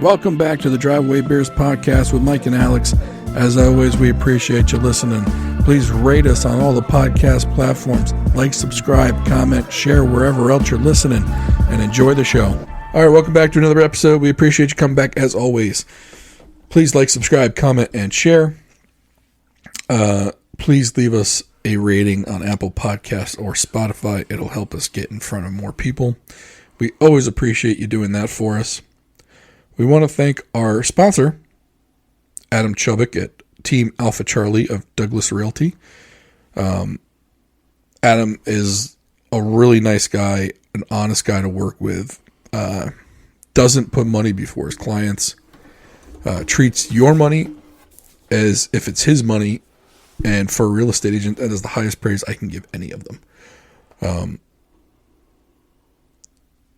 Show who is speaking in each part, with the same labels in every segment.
Speaker 1: Welcome back to the Driveway Beers podcast with Mike and Alex. As always, we appreciate you listening. Please rate us on all the podcast platforms. Like, subscribe, comment, share wherever else you're listening, and enjoy the show. All right, welcome back to another episode. We appreciate you coming back as always. Please like, subscribe, comment, and share. Please leave us a rating on Apple Podcasts or Spotify. It'll help us get in front of more people. We always appreciate you doing that for us. We want to thank our sponsor, Adam Chubbuck at Team Alpha Charlie of Douglas Realty. Adam is a really nice guy, an honest guy to work with. Doesn't put money before his clients. Treats your money as if it's his money. And for a real estate agent, that is the highest praise I can give any of them.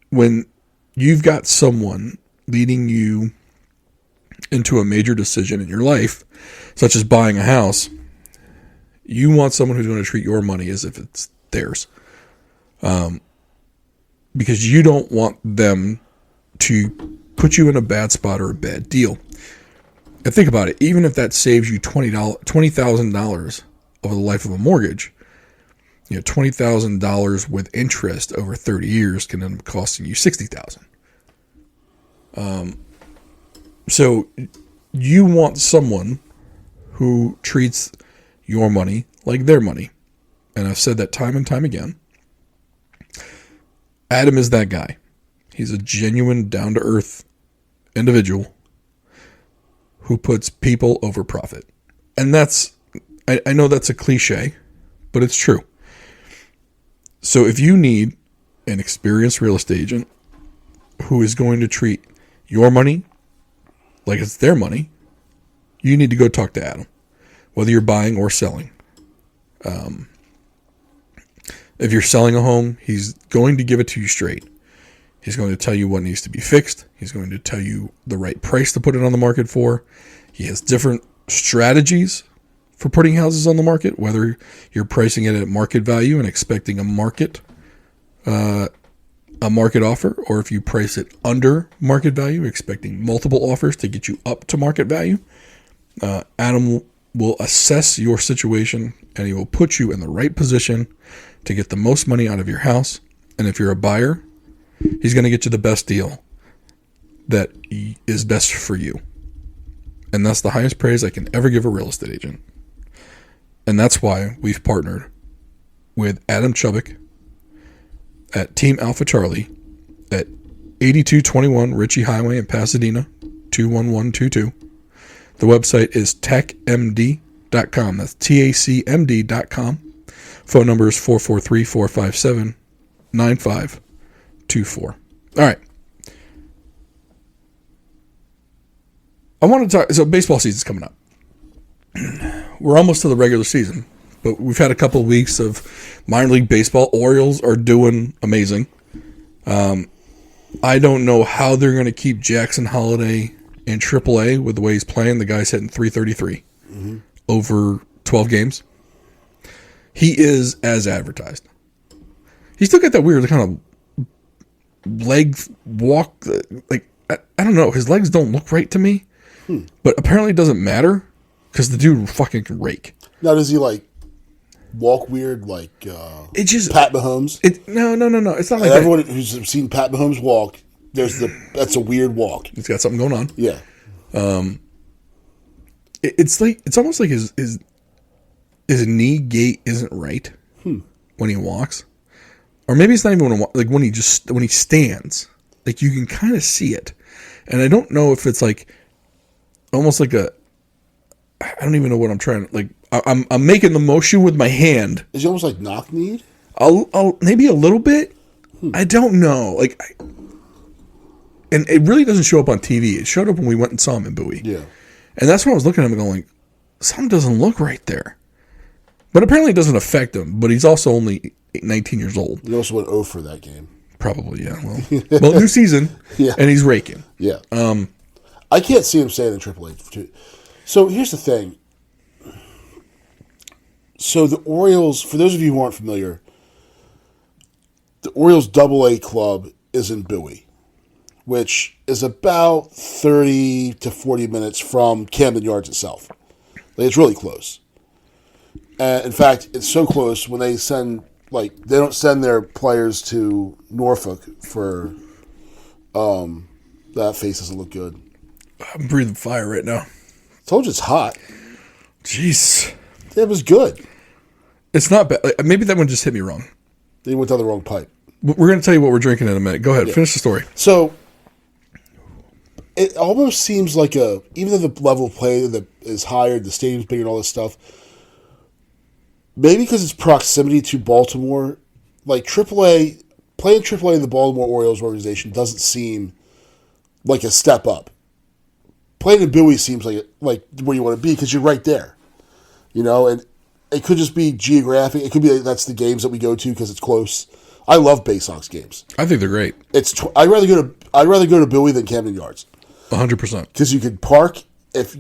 Speaker 1: When you've got someone leading you into a major decision in your life, such as buying a house, you want someone who's going to treat your money as if it's theirs. Because you don't want them to put you in a bad spot or a bad deal. And think about it, even if that saves you $20,000 over the life of a mortgage, you know, $20,000 with interest over 30 years can end up costing you $60,000. So you want someone who treats your money like their money. And I've said that time and time again. Adam is that guy. He's a genuine, down-to-earth individual who puts people over profit. And that's, I know that's a cliche, but it's true. So if you need an experienced real estate agent who is going to treat your money like it's their money, you need to go talk to Adam, whether you're buying or selling. If you're selling a home, he's going to give it to you straight. He's going to tell you what needs to be fixed. He's going to tell you the right price to put it on the market for. He has different strategies for putting houses on the market, whether you're pricing it at market value and expecting a market offer, or if you price it under market value, expecting multiple offers to get you up to market value. Adam will assess your situation, and he will put you in the right position to get the most money out of your house. And if you're a buyer, he's going to get you the best deal that is best for you. And that's the highest praise I can ever give a real estate agent. And that's why we've partnered with Adam Chubbuck at Team Alpha Charlie at 8221 Ritchie Highway in Pasadena, 21122. The website is techmd.com. That's TACMD.com. Phone number is 443-457-9524. All right. I want to talk. So baseball season's coming up. We're almost to the regular season, but we've had a couple of weeks of minor league baseball. Orioles are doing amazing. I don't know how they're going to keep Jackson Holliday in AAA with the way he's playing. The guy's hitting .333 over 12 games. He is as advertised. He's still got that weird kind of leg walk. Like, I don't know. His legs don't look right to me. But apparently it doesn't matter because the dude fucking can rake.
Speaker 2: Now, does he like walk weird like
Speaker 1: it just,
Speaker 2: Pat Mahomes?
Speaker 1: No. It's not like
Speaker 2: everyone who's seen Pat Mahomes walk, that's a weird walk.
Speaker 1: He's got something going on.
Speaker 2: Yeah.
Speaker 1: It's almost like his knee gait isn't right when he walks, or maybe it's not even when he stands. Like you can kind of see it, and I don't know if it's like almost like I don't even know what I'm trying to like. I'm making the motion with my hand.
Speaker 2: Is he almost like knock-kneed?
Speaker 1: I'll maybe a little bit. I don't know. Like, and it really doesn't show up on TV. It showed up when we went and saw him in Bowie.
Speaker 2: Yeah.
Speaker 1: And that's when I was looking at him and going, like, something doesn't look right there. But apparently it doesn't affect him. But he's also only 19 years old.
Speaker 2: He also went 0 for that game.
Speaker 1: Probably, yeah. Well, new season, and he's raking.
Speaker 2: Yeah. I can't see him staying in AAA. So here's the thing. So the Orioles, for those of you who aren't familiar, the Orioles AA club is in Bowie, which is about 30 to 40 minutes from Camden Yards itself. Like, it's really close. And in fact, it's so close when they send, like, they don't send their players to Norfolk for, that face doesn't look good.
Speaker 1: I'm breathing fire right now.
Speaker 2: Told you it's hot.
Speaker 1: Jeez.
Speaker 2: It was good.
Speaker 1: It's not bad. Maybe that one just hit me wrong.
Speaker 2: They went down the wrong pipe.
Speaker 1: We're going to tell you what we're drinking in a minute. Go ahead.
Speaker 2: Yeah.
Speaker 1: Finish the story.
Speaker 2: So, it almost seems like even though the level of play that is higher, the stadium's bigger and all this stuff, maybe because it's proximity to Baltimore, like playing AAA in the Baltimore Orioles organization doesn't seem like a step up. Playing in Bowie seems like where you want to be because you're right there. And it could just be geographic. It could be that's the games that we go to because it's close. I love Bay Sox games.
Speaker 1: I think they're great.
Speaker 2: I'd rather go to Bowie than Camden Yards.
Speaker 1: 100%.
Speaker 2: Because you could park if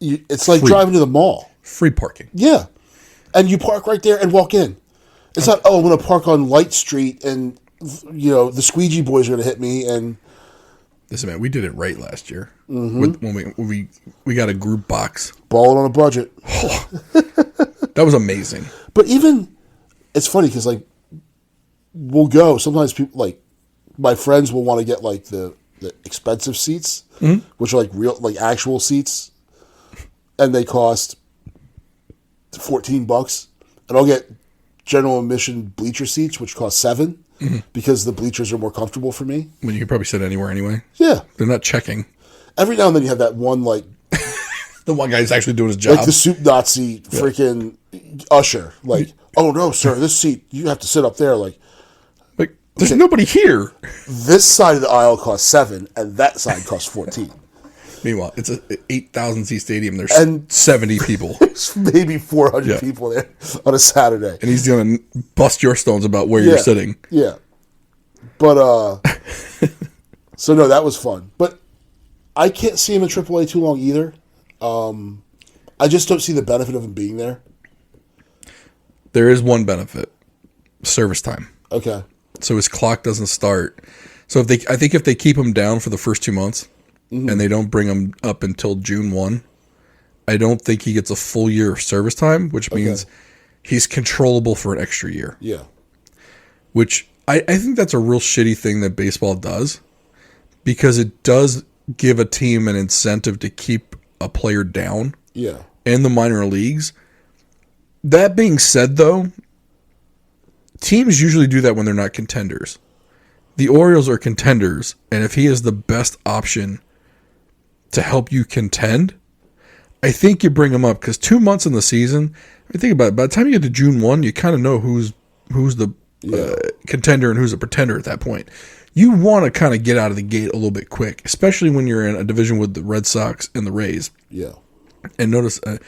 Speaker 2: it's like
Speaker 1: Free.
Speaker 2: driving to the mall.
Speaker 1: Free parking.
Speaker 2: Yeah, and you park right there and walk in. It's not I'm going to park on Light Street and the squeegee boys are going to hit me and.
Speaker 1: Listen, man, we did it right last year. When we got a group box.
Speaker 2: Balling on a budget.
Speaker 1: That was amazing.
Speaker 2: But even, it's funny because, like, we'll go. Sometimes people, like, my friends will want to get, like, the expensive seats, which are, like, real, like, actual seats. And they cost $14. And I'll get general admission bleacher seats, which cost $7. Because the bleachers are more comfortable for me.
Speaker 1: Well, you can probably sit anywhere anyway.
Speaker 2: Yeah.
Speaker 1: They're not checking.
Speaker 2: Every now and then you have that one, like...
Speaker 1: The one guy who's actually doing his job.
Speaker 2: Like the soup Nazi freaking usher. Like, oh, no, sir, this seat, you have to sit up there. Like,
Speaker 1: there's nobody here.
Speaker 2: This side of the aisle costs $7, and that side costs $14.
Speaker 1: Meanwhile, it's a 8,000 seat stadium. There's 70 people.
Speaker 2: There's maybe 400 people there on a Saturday.
Speaker 1: And he's going to bust your stones about where you're sitting.
Speaker 2: Yeah. But, so no, that was fun. But I can't see him in AAA too long either. I just don't see the benefit of him being there.
Speaker 1: There is one benefit. Service time.
Speaker 2: Okay.
Speaker 1: So his clock doesn't start. So I think if they keep him down for the first 2 months, and they don't bring him up until June 1, I don't think he gets a full year of service time, which means he's controllable for an extra year.
Speaker 2: Yeah.
Speaker 1: Which I think that's a real shitty thing that baseball does, because it does give a team an incentive to keep a player down in the minor leagues. That being said, though, teams usually do that when they're not contenders. The Orioles are contenders, and if he is the best option to help you contend, I think you bring him up, because 2 months in the season, I mean, think about it, by the time you get to June 1, you kind of know who's the contender and who's a pretender at that point. You want to kind of get out of the gate a little bit quick, especially when you're in a division with the Red Sox and the Rays.
Speaker 2: Yeah.
Speaker 1: And notice, the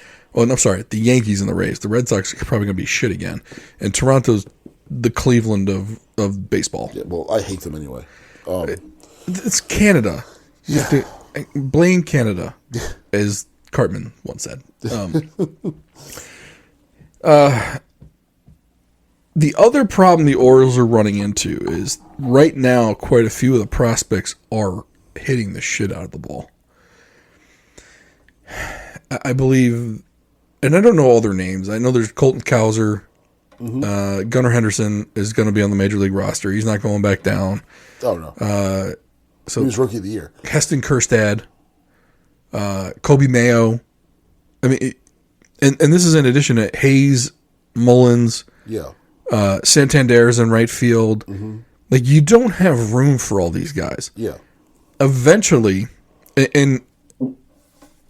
Speaker 1: Yankees and the Rays. The Red Sox are probably going to be shit again. And Toronto's the Cleveland of baseball.
Speaker 2: Yeah, well, I hate them anyway.
Speaker 1: It's Canada. You have to blame Canada, as Cartman once said. The other problem the Orioles are running into is right now quite a few of the prospects are hitting the shit out of the ball. I believe, and I don't know all their names. I know there's Colton Cowser. Gunnar Henderson is going to be on the major league roster. He's not going back down.
Speaker 2: Oh, no.
Speaker 1: So
Speaker 2: he was rookie of the year.
Speaker 1: Heston Kjerstad, Kobe Mayo. I mean, and this is in addition to Hayes, Mullins, Santander's in right field. Like, you don't have room for all these guys.
Speaker 2: Yeah.
Speaker 1: Eventually, and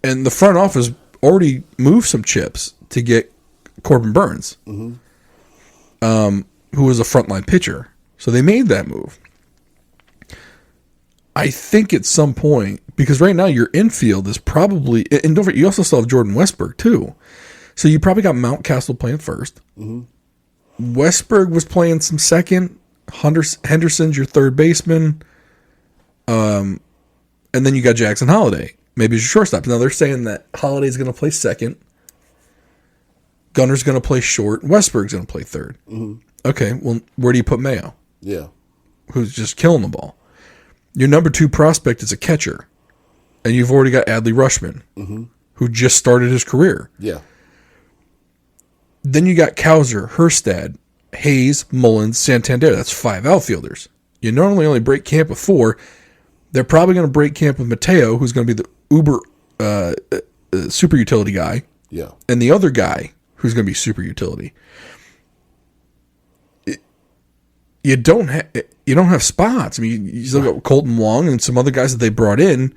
Speaker 1: the front office already moved some chips to get Corbin Burns, who was a frontline pitcher. So they made that move. I think at some point, because right now your infield is probably, and don't forget, you also still have Jordan Westberg too. So you probably got Mountcastle playing first. Westberg was playing some second. Henderson's your third baseman. And then you got Jackson Holiday. Maybe as your shortstop. Now they're saying that Holiday's going to play second. Gunner's going to play short. Westberg's going to play third. Okay, well, where do you put Mayo?
Speaker 2: Yeah.
Speaker 1: Who's just killing the ball. Your number 2 prospect is a catcher, and you've already got Adley Rutschman, who just started his career.
Speaker 2: Yeah.
Speaker 1: Then you got Kauser, Herstad, Hayes, Mullins, Santander. That's 5 outfielders. You not only break camp with 4, they're probably going to break camp with Mateo, who's going to be the uber super utility guy.
Speaker 2: Yeah.
Speaker 1: And the other guy who's going to be super utility. You don't have spots. I mean, you still got Colton Wong and some other guys that they brought in.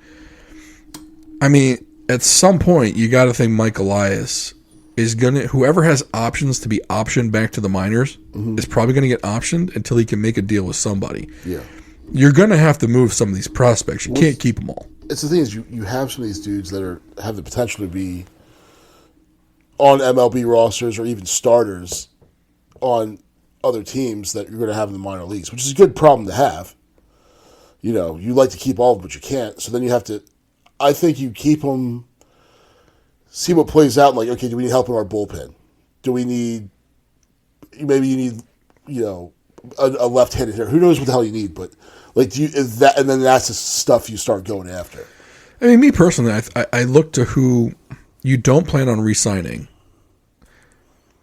Speaker 1: I mean, at some point, you got to think Mike Elias is going to, whoever has options to be optioned back to the minors is probably going to get optioned until he can make a deal with somebody.
Speaker 2: Yeah.
Speaker 1: You're going to have to move some of these prospects. You can't keep them all.
Speaker 2: It's the thing is you have some of these dudes that have the potential to be on MLB rosters or even starters on other teams that you're going to have in the minor leagues, which is a good problem to have. You know, you like to keep all of them, but you can't. So then you have to, I think you keep them, see what plays out. Like, okay, do we need help in our bullpen? Do we need, maybe you need, you know, a left-handed hitter. Who knows what the hell you need, but like, is that, and then that's the stuff you start going after.
Speaker 1: I mean, me personally, I look to who you don't plan on re-signing,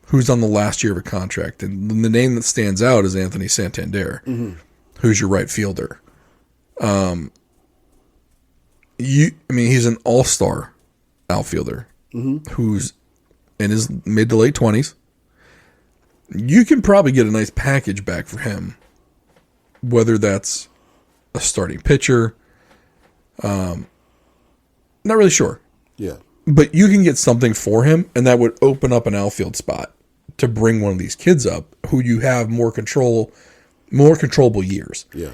Speaker 1: who's on the last year of a contract, and the name that stands out is Anthony Santander, who's your right fielder. He's an all-star outfielder who's in his mid to late 20s. You can probably get a nice package back for him, whether that's a starting pitcher. Not really sure.
Speaker 2: Yeah.
Speaker 1: But you can get something for him, and that would open up an outfield spot to bring one of these kids up who you have more controlable years.
Speaker 2: Yeah.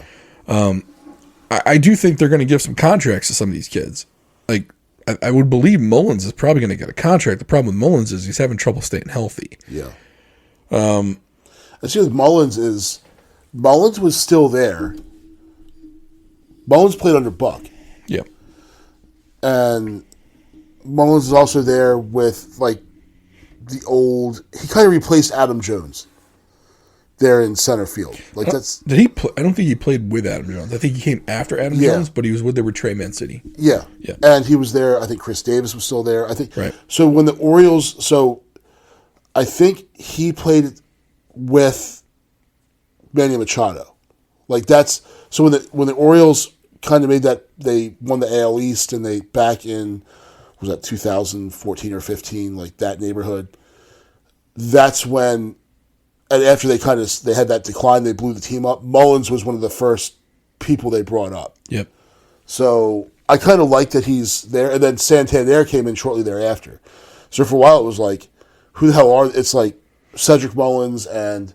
Speaker 1: I do think they're going to give some contracts to some of these kids. Like, I would believe Mullins is probably going to get a contract. The problem with Mullins is he's having trouble staying healthy.
Speaker 2: Yeah. I see with Mullins was still there. Mullins played under Buck.
Speaker 1: Yeah.
Speaker 2: And Mullins is also there with, like, he kind of replaced Adam Jones there in center field. Like,
Speaker 1: Did he play? I don't think he played with Adam Jones. I think he came after Adam Jones, but he was there with Trey Mancini.
Speaker 2: Yeah.
Speaker 1: Yeah.
Speaker 2: And he was there. I think Chris Davis was still there. I think.
Speaker 1: Right.
Speaker 2: So when the Orioles, I think he played with Manny Machado. Like, that's, so when the Orioles kind of made that, they won the AL East, and they back in, was that 2014 or 15, like that neighborhood. That's when, and after they had that decline, they blew the team up. Mullins was one of the first people they brought up.
Speaker 1: Yep.
Speaker 2: So I kind of like that he's there. And then Santander came in shortly thereafter. So for a while it was like, who the hell it's like Cedric Mullins and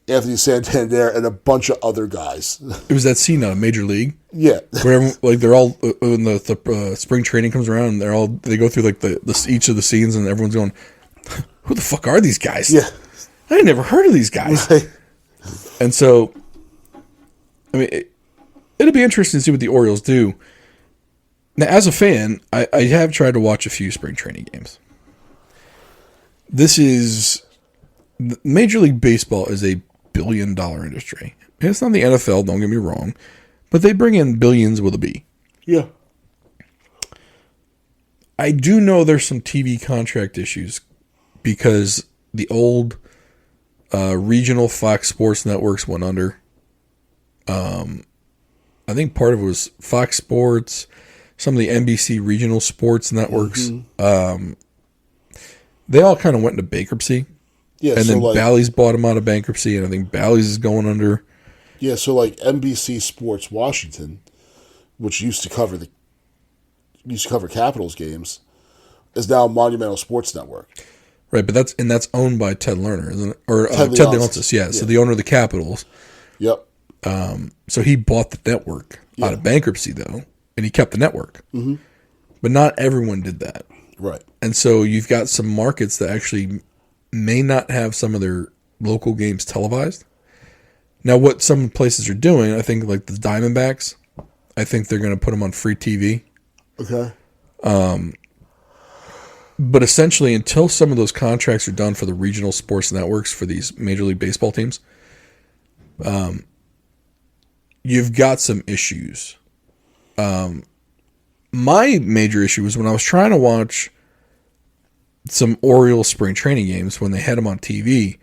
Speaker 2: Anthony Santander and a bunch of other guys.
Speaker 1: It was that scene on Major League.
Speaker 2: Yeah.
Speaker 1: Where everyone, like, they're all, when the spring training comes around, and they go through like each of the scenes, and everyone's going, who the fuck are these guys?
Speaker 2: Yeah.
Speaker 1: I had never heard of these guys.
Speaker 2: Right.
Speaker 1: And so, I mean, it'll be interesting to see what the Orioles do. Now, as a fan, I have tried to watch a few spring training games. Major League Baseball is a billion-dollar industry. And it's not the NFL, don't get me wrong, but they bring in billions with a B.
Speaker 2: Yeah.
Speaker 1: I do know there's some TV contract issues because the old regional Fox Sports networks went under. I think part of it was Fox Sports, some of the NBC regional sports networks. They all kind of went into bankruptcy.
Speaker 2: Yeah,
Speaker 1: and then Bally's bought them out of bankruptcy, and I think Bally's is going under.
Speaker 2: Yeah, so like NBC Sports Washington, which used to cover Capitals games, is now Monumental Sports Network.
Speaker 1: Right, but that's owned by Ted Lerner, isn't it? Or Ted Leonsis, yeah. So the owner of the Capitals.
Speaker 2: Yep.
Speaker 1: So he bought the network out of bankruptcy, though, and he kept the network. Mm-hmm. But not everyone did that.
Speaker 2: Right.
Speaker 1: And so you've got some markets that actually may not have some of their local games televised. Now, what some places are doing, I think, like the Diamondbacks, I think they're going to put them on free TV.
Speaker 2: Okay.
Speaker 1: But essentially, until some of those contracts are done for the regional sports networks for these Major League Baseball teams, you've got some issues. My major issue was when I was trying to watch some Orioles spring training games when they had them on TV.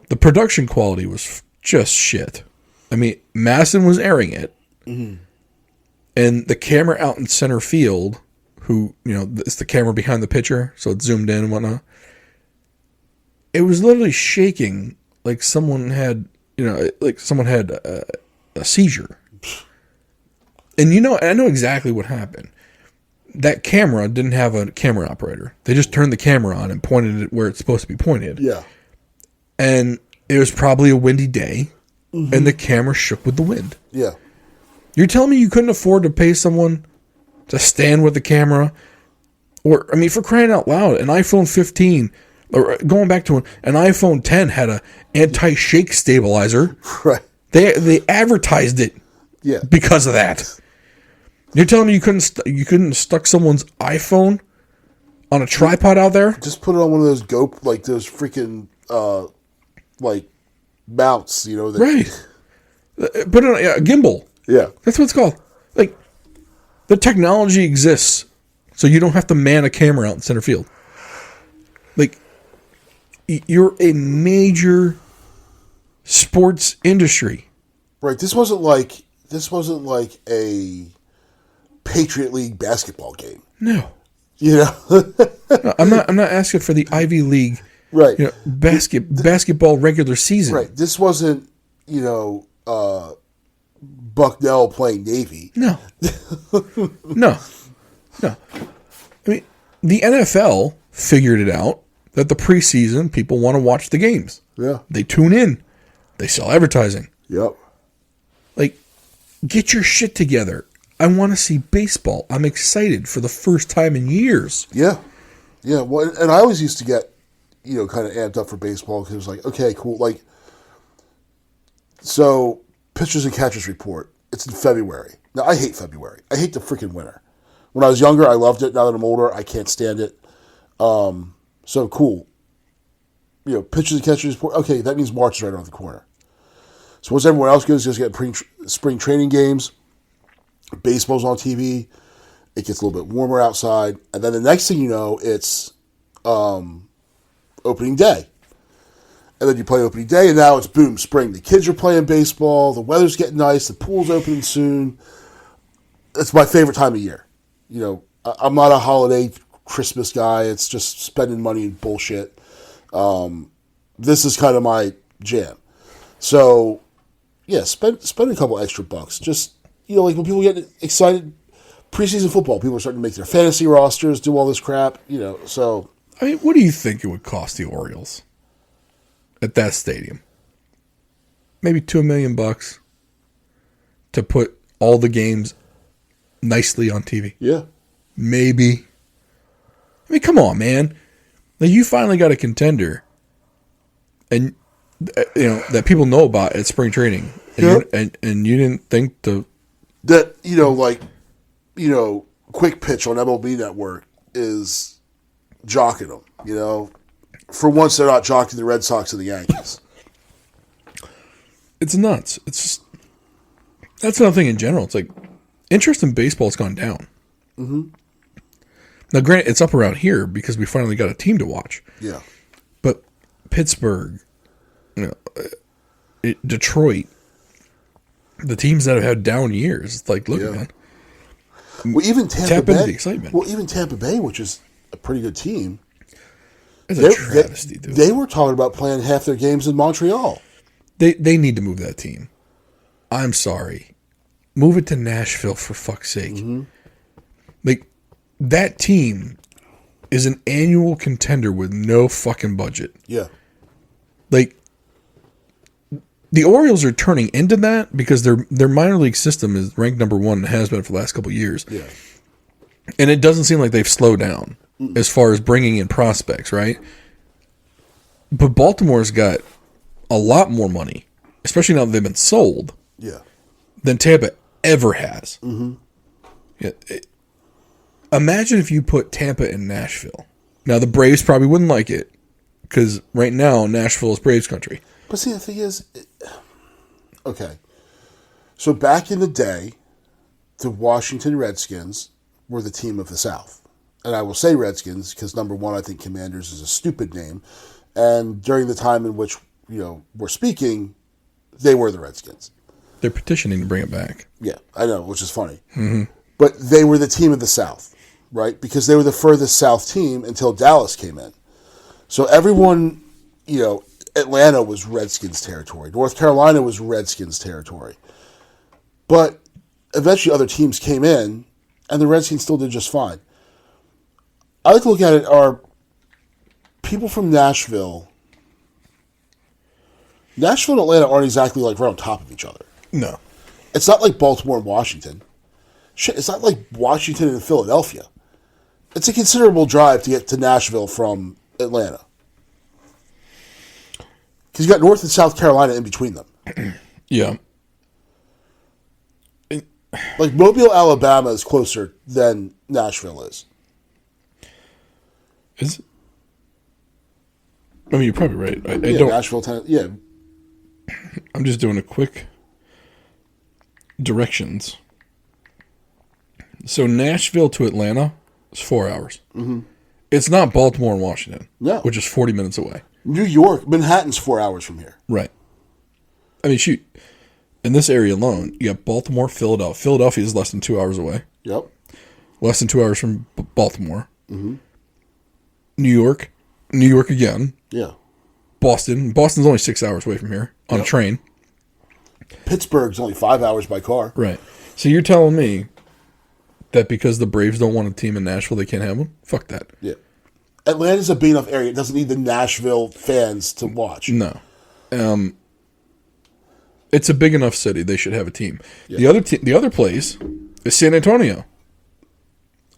Speaker 1: The production quality was just shit. I mean, Madison was airing it, and the camera out in center field, it's the camera behind the pitcher, so it's zoomed in and whatnot. It was literally shaking like someone had, a seizure. And I know exactly what happened. That camera didn't have a camera operator. They just turned the camera on and pointed it where it's supposed to be pointed.
Speaker 2: Yeah.
Speaker 1: And it was probably a windy day, and the camera shook with the wind.
Speaker 2: Yeah.
Speaker 1: You're telling me you couldn't afford to pay someone to stand with the camera? Or, I mean, for crying out loud, an iPhone 15, or going back to an iPhone 10 had an anti-shake stabilizer.
Speaker 2: Right.
Speaker 1: They advertised it because of that. You're telling me you couldn't stuck someone's iPhone on a tripod out there?
Speaker 2: Just put it on one of those those freaking mounts,
Speaker 1: Right. Put it on a gimbal.
Speaker 2: Yeah.
Speaker 1: That's what it's called. Like, the technology exists, so you don't have to man a camera out in center field. Like, you're a major sports industry.
Speaker 2: Right. This wasn't like a Patriot League basketball game.
Speaker 1: No.
Speaker 2: No,
Speaker 1: I'm not asking for the Ivy League,
Speaker 2: right?
Speaker 1: Basketball regular season.
Speaker 2: Right. This wasn't Bucknell playing Navy.
Speaker 1: No. No. I mean, the NFL figured it out that the preseason people want to watch the games.
Speaker 2: Yeah.
Speaker 1: They tune in. They sell advertising.
Speaker 2: Yep.
Speaker 1: Like, get your shit together. I want to see baseball. I'm excited for the first time in years.
Speaker 2: Yeah. Yeah. Well, and I always used to get, kind of amped up for baseball because it was like, okay, cool. Like, so pitchers and catchers report. It's in February. Now, I hate February. I hate the freaking winter. When I was younger, I loved it. Now that I'm older, I can't stand it. So cool. Pitchers and catchers report. Okay, that means March is right around the corner. So once everyone else goes, just get spring training games. Baseball's on TV. It gets a little bit warmer outside. And then the next thing you know, it's opening day. And then you play opening day, and now it's boom, spring. The kids are playing baseball. The weather's getting nice. The pool's opening soon. It's my favorite time of year. I'm not a holiday Christmas guy. It's just spending money and bullshit. This is kind of my jam. So, yeah, spend a couple extra bucks. Just, like when people get excited, preseason football, people are starting to make their fantasy rosters, do all this crap, so.
Speaker 1: I mean, what do you think it would cost the Orioles at that stadium? Maybe $2 million to put all the games nicely on TV.
Speaker 2: Yeah.
Speaker 1: Maybe. I mean, come on, man. Like, you finally got a contender, and that people know about at spring training, and you didn't think to
Speaker 2: that quick pitch on MLB Network is jocking them. For once, they're not jocking the Red Sox and the Yankees.
Speaker 1: It's nuts. It's just, that's another thing in general. It's like interest in baseball has gone down.
Speaker 2: Mm-hmm.
Speaker 1: Now, granted, it's up around here because we finally got a team to watch.
Speaker 2: Yeah.
Speaker 1: But Pittsburgh, Detroit, the teams that have had down years, it's like, look, man.
Speaker 2: Well, even Tampa
Speaker 1: tap
Speaker 2: Bay,
Speaker 1: into the excitement.
Speaker 2: Well, even Tampa Bay, which is a pretty good team,
Speaker 1: it's a travesty, dude.
Speaker 2: They were talking about playing half their games in Montreal.
Speaker 1: They need to move that team. I'm sorry. Move it to Nashville, for fuck's sake.
Speaker 2: Mm-hmm.
Speaker 1: Like, that team is an annual contender with no fucking budget.
Speaker 2: Yeah.
Speaker 1: Like, the Orioles are turning into that because their minor league system is ranked number one and has been for the last couple of years.
Speaker 2: Yeah.
Speaker 1: And it doesn't seem like they've slowed down as far as bringing in prospects, right? But Baltimore's got a lot more money, especially now that they've been sold, than Tampa ever has.
Speaker 2: Mm-hmm.
Speaker 1: Yeah, imagine if you put Tampa in Nashville. Now, the Braves probably wouldn't like it because right now Nashville is Braves country.
Speaker 2: But see, the thing is, okay, So back in the day, the Washington Redskins were the team of the South. And I will say Redskins because, number one, I think Commanders is a stupid name. And during the time in which, we're speaking, they were the Redskins.
Speaker 1: They're petitioning to bring it back.
Speaker 2: Yeah, I know, which is funny. Mm-hmm. But they were the team of the South, right? Because they were the furthest South team until Dallas came in. So everyone, Atlanta was Redskins territory. North Carolina was Redskins territory. But eventually other teams came in, and the Redskins still did just fine. I like to look at it, are people from Nashville and Atlanta aren't exactly like right on top of each other.
Speaker 1: No.
Speaker 2: It's not like Baltimore and Washington. Shit, it's not like Washington and Philadelphia. It's a considerable drive to get to Nashville from Atlanta. Because you got North and South Carolina in between them.
Speaker 1: Yeah.
Speaker 2: Like Mobile, Alabama is closer than Nashville is.
Speaker 1: Is it? I mean, you're probably right. I
Speaker 2: don't. Nashville, yeah.
Speaker 1: I'm just doing a quick directions. So Nashville to Atlanta is 4 hours. Mm-hmm. It's not Baltimore and Washington, which is 40 minutes away.
Speaker 2: New York, Manhattan's 4 hours from here.
Speaker 1: Right. I mean, shoot. In this area alone, you got Baltimore, Philadelphia. Philadelphia is less than 2 hours away.
Speaker 2: Yep.
Speaker 1: Less than 2 hours from Baltimore. Mm-hmm. New York again.
Speaker 2: Yeah.
Speaker 1: Boston's only 6 hours away from here on a train.
Speaker 2: Pittsburgh's only 5 hours by car.
Speaker 1: Right. So you're telling me that because the Braves don't want a team in Nashville, they can't have them? Fuck that.
Speaker 2: Yeah. Atlanta's a big enough area. It doesn't need the Nashville fans to watch.
Speaker 1: No. It's a big enough city. They should have a team.
Speaker 2: Yeah.
Speaker 1: The other place is San Antonio.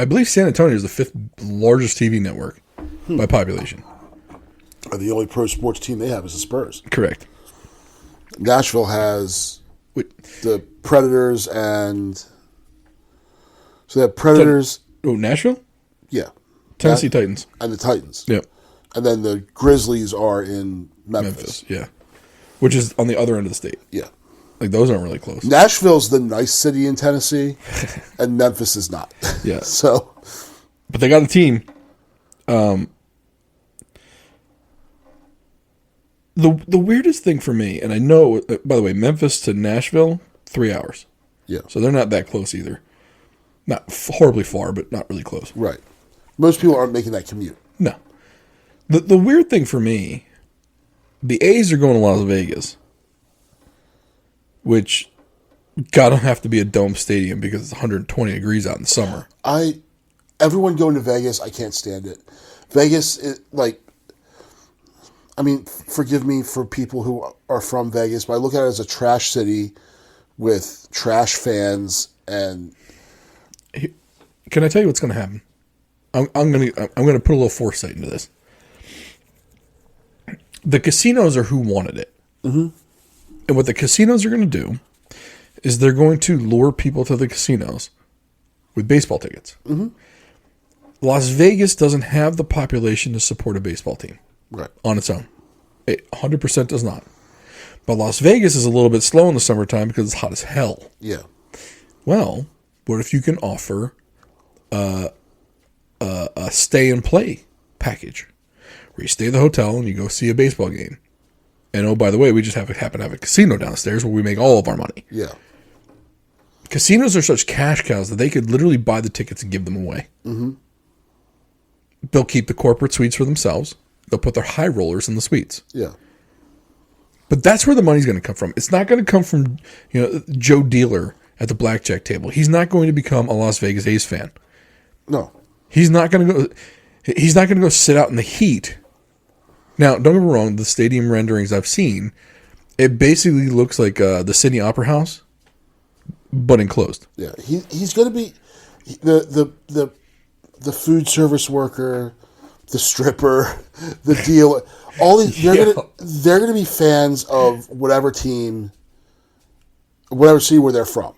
Speaker 1: I believe San Antonio is the 5th largest TV network by population.
Speaker 2: And the only pro sports team they have is the Spurs.
Speaker 1: Correct.
Speaker 2: Nashville has the Predators and... So they have Predators...
Speaker 1: Nashville?
Speaker 2: Yeah.
Speaker 1: Tennessee Titans.
Speaker 2: And the Titans.
Speaker 1: Yep.
Speaker 2: And then the Grizzlies are in Memphis.
Speaker 1: Yeah. Which is on the other end of the state.
Speaker 2: Yeah.
Speaker 1: Like, those aren't really close.
Speaker 2: Nashville's the nice city in Tennessee, and Memphis is not.
Speaker 1: Yeah.
Speaker 2: So...
Speaker 1: But they got a team. The weirdest thing for me, and I know, by the way, Memphis to Nashville, 3 hours.
Speaker 2: Yeah.
Speaker 1: So they're not that close either. Not horribly far, but not really close.
Speaker 2: Right. Most people aren't making that commute.
Speaker 1: No. The weird thing for me, the A's are going to Las Vegas, which gotta have to be a dome stadium because it's 120 degrees out in the summer.
Speaker 2: Everyone going to Vegas, I can't stand it. Vegas, forgive me for people who are from Vegas, but I look at it as a trash city with trash fans and...
Speaker 1: Can I tell you what's going to happen? I'm going to put a little foresight into this. The casinos are who wanted it. Mm-hmm. And what the casinos are going to do is they're going to lure people to the casinos with baseball tickets. Mm-hmm. Las Vegas doesn't have the population to support a baseball team on its own. It 100% does not. But Las Vegas is a little bit slow in the summertime because it's hot as hell.
Speaker 2: Yeah.
Speaker 1: Well, what if you can offer a stay and play package where you stay at the hotel and you go see a baseball game? And oh, by the way, we just happen to have a casino downstairs where we make all of our money.
Speaker 2: Yeah.
Speaker 1: Casinos are such cash cows that they could literally buy the tickets and give them away. Mm-hmm. They'll keep the corporate suites for themselves. They'll put their high rollers in the suites.
Speaker 2: Yeah.
Speaker 1: But that's where the money's going to come from. It's not going to come from, Joe Dealer at the blackjack table. He's not going to become a Las Vegas A's fan.
Speaker 2: No.
Speaker 1: He's not going to go sit out in the heat. Now, don't get me wrong, the stadium renderings I've seen, it basically looks like the Sydney Opera House, but enclosed.
Speaker 2: Yeah. He's going to be the food service worker, the stripper, the dealer. All these they're gonna be fans of whatever team, whatever city where they're from.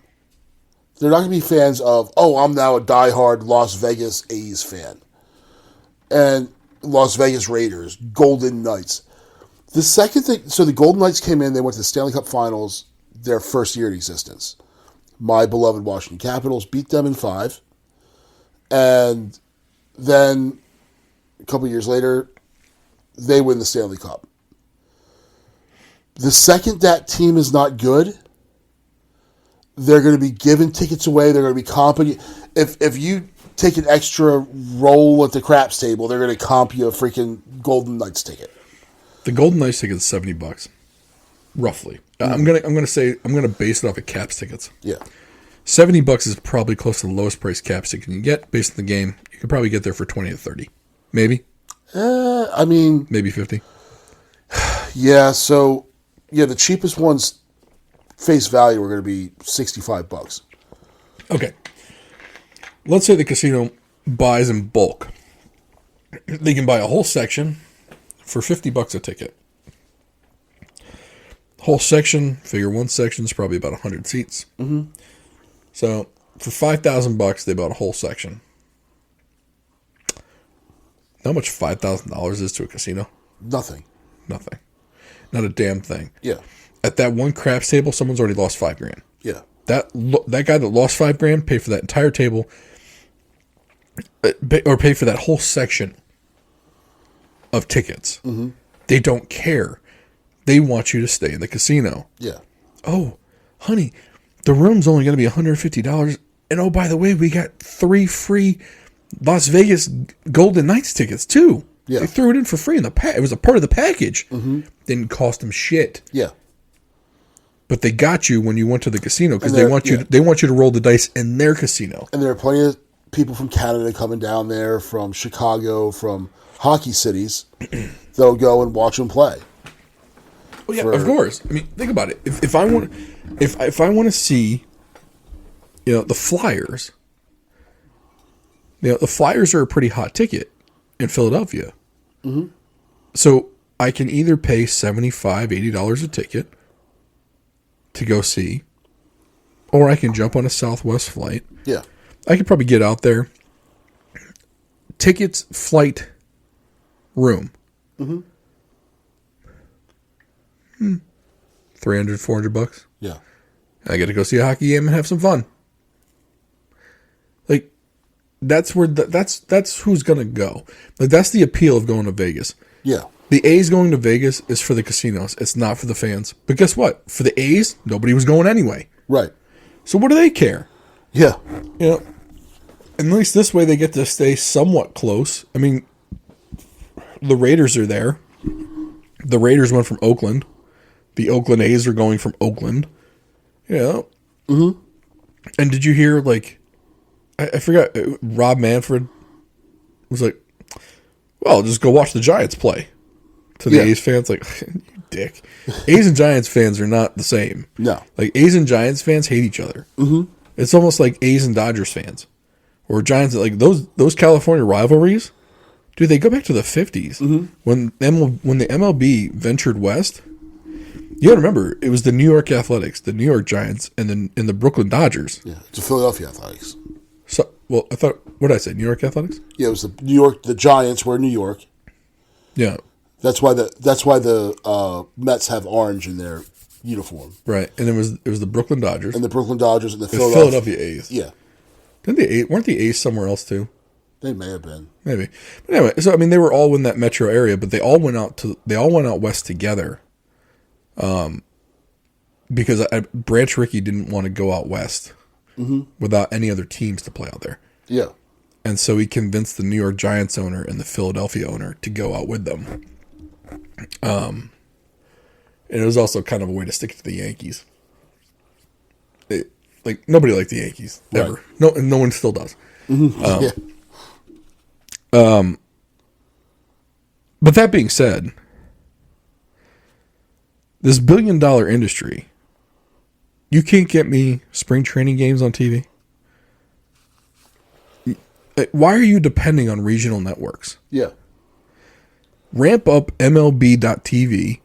Speaker 2: They're not gonna be fans of, I'm now a diehard Las Vegas A's fan, and Las Vegas Raiders, Golden Knights. The second thing, so the Golden Knights came in. They went to the Stanley Cup Finals their first year in existence. My beloved Washington Capitals beat them in 5. And then a couple years later, they win the Stanley Cup. The second that team is not good, they're going to be giving tickets away. They're going to be comping. If you take an extra roll at the craps table, they're going to comp you a freaking Golden Knights ticket.
Speaker 1: The Golden Knights ticket is $70, roughly. I'm gonna base it off of Caps tickets.
Speaker 2: Yeah,
Speaker 1: $70 is probably close to the lowest price Caps ticket you can get based on the game. You could probably get there for 20 to 30, maybe.
Speaker 2: I mean,
Speaker 1: maybe 50.
Speaker 2: Yeah. So the cheapest ones face value are going to be $65.
Speaker 1: Okay. Let's say the casino buys in bulk. They can buy a whole section for $50 a ticket. Whole section, figure one section is probably about 100 seats.
Speaker 2: Mm-hmm.
Speaker 1: So for $5,000, they bought a whole section. How much $5,000 is to a casino?
Speaker 2: Nothing.
Speaker 1: Not a damn thing.
Speaker 2: Yeah.
Speaker 1: At that one craps table, someone's already lost $5,000.
Speaker 2: Yeah.
Speaker 1: That guy that lost $5,000 paid for that entire table, or paid for that whole section of tickets.
Speaker 2: Mm-hmm.
Speaker 1: They don't care. They want you to stay in the casino.
Speaker 2: Yeah.
Speaker 1: Oh, honey, the room's only going to be $150. And oh, by the way, we got 3 free Las Vegas Golden Knights tickets too.
Speaker 2: Yeah.
Speaker 1: They threw it in for free in the it was a part of the package.
Speaker 2: Mm-hmm.
Speaker 1: Didn't cost them shit.
Speaker 2: Yeah.
Speaker 1: But they got you when you went to the casino because they want you to roll the dice in their casino.
Speaker 2: And there are plenty of people from Canada coming down there, from Chicago, from hockey cities. They'll go and watch them play.
Speaker 1: Well, yeah, of course. I mean, think about it. If I want to see, the Flyers. The Flyers are a pretty hot ticket in Philadelphia.
Speaker 2: Mm-hmm.
Speaker 1: So I can either pay $75, $80 a ticket to go see, or I can jump on a Southwest flight.
Speaker 2: Yeah.
Speaker 1: I could probably get out there. Tickets, flight, room.
Speaker 2: Mm-hmm.
Speaker 1: $300, $400.
Speaker 2: Yeah.
Speaker 1: I get to go see a hockey game and have some fun. Like, that's where that's who's gonna go. Like, that's the appeal of going to Vegas.
Speaker 2: Yeah.
Speaker 1: The A's going to Vegas is for the casinos. It's not for the fans. But guess what? For the A's, nobody was going anyway.
Speaker 2: Right.
Speaker 1: So what do they care?
Speaker 2: Yeah.
Speaker 1: At least this way they get to stay somewhat close. I mean, the Raiders are there. The Raiders went from Oakland. The Oakland A's are going from Oakland.
Speaker 2: Mm-hmm.
Speaker 1: And did you hear, I forgot, Rob Manfred was like, well, just go watch the Giants play. To the A's fans, you dick. A's and Giants fans are not the same.
Speaker 2: No.
Speaker 1: A's and Giants fans hate each other.
Speaker 2: Mm-hmm.
Speaker 1: It's almost like A's and Dodgers fans. Or Giants, those California rivalries, dude, they go back to the 50s.
Speaker 2: Mm-hmm.
Speaker 1: When the MLB ventured west, you gotta remember, it was the New York Athletics, the New York Giants, and the Brooklyn Dodgers.
Speaker 2: Yeah, it's the Philadelphia Athletics.
Speaker 1: So, what did I say, New York Athletics?
Speaker 2: Yeah, it was the Giants were in New York.
Speaker 1: Yeah.
Speaker 2: That's why the Mets have orange in their uniform.
Speaker 1: Right, and it was the Brooklyn Dodgers.
Speaker 2: And the Brooklyn Dodgers and the
Speaker 1: Philadelphia A's.
Speaker 2: Yeah.
Speaker 1: Weren't the A's somewhere else too?
Speaker 2: They may have been.
Speaker 1: Maybe. But anyway, so I mean they were all in that metro area, but they all went out west together. Because Branch Rickey didn't want to go out west without any other teams to play out there.
Speaker 2: Yeah.
Speaker 1: And so he convinced the New York Giants owner and the Philadelphia owner to go out with them. And it was also kind of a way to stick to the Yankees. Nobody liked the Yankees ever. Right. No one still does.
Speaker 2: Mm-hmm.
Speaker 1: But that being said, this $1 billion industry, you can't get me spring training games on TV. Why are you depending on regional networks?
Speaker 2: Yeah.
Speaker 1: Ramp up MLB.TV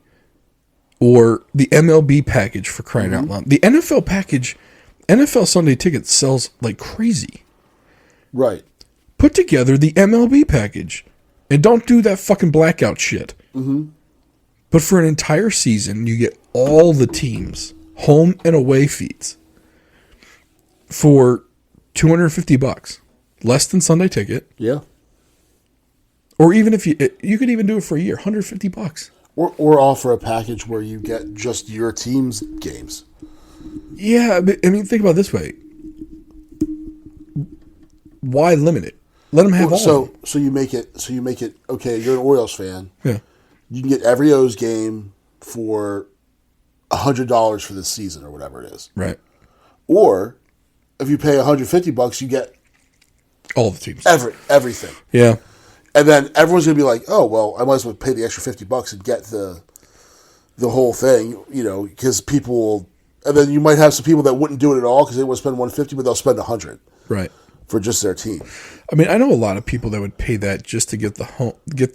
Speaker 1: or the MLB package, for crying out loud. The NFL package, NFL Sunday Ticket sells like crazy.
Speaker 2: Right.
Speaker 1: Put together the MLB package and don't do that fucking blackout shit.
Speaker 2: Mm-hmm.
Speaker 1: But for an entire season, you get all the teams home and away feeds for $250, less than Sunday Ticket.
Speaker 2: Yeah.
Speaker 1: Or even if you could even do it for a year, $150.
Speaker 2: Or offer a package where you get just your team's games.
Speaker 1: Yeah, I mean, think about it this way. Why limit it? Let them have all of them.
Speaker 2: So you make it okay, you're an Orioles fan.
Speaker 1: Yeah.
Speaker 2: You can get every O's game for $100 for this season or whatever it is.
Speaker 1: Right.
Speaker 2: Or if you pay $150, you get
Speaker 1: All the teams.
Speaker 2: everything.
Speaker 1: Yeah.
Speaker 2: And then everyone's gonna be like, "Oh, well, I might as well pay the extra $50 and get the whole thing," because people will. And then you might have some people that wouldn't do it at all because they want to spend $150, but they'll spend $100
Speaker 1: Right.
Speaker 2: for just their team.
Speaker 1: I mean, I know a lot of people that would pay that just to get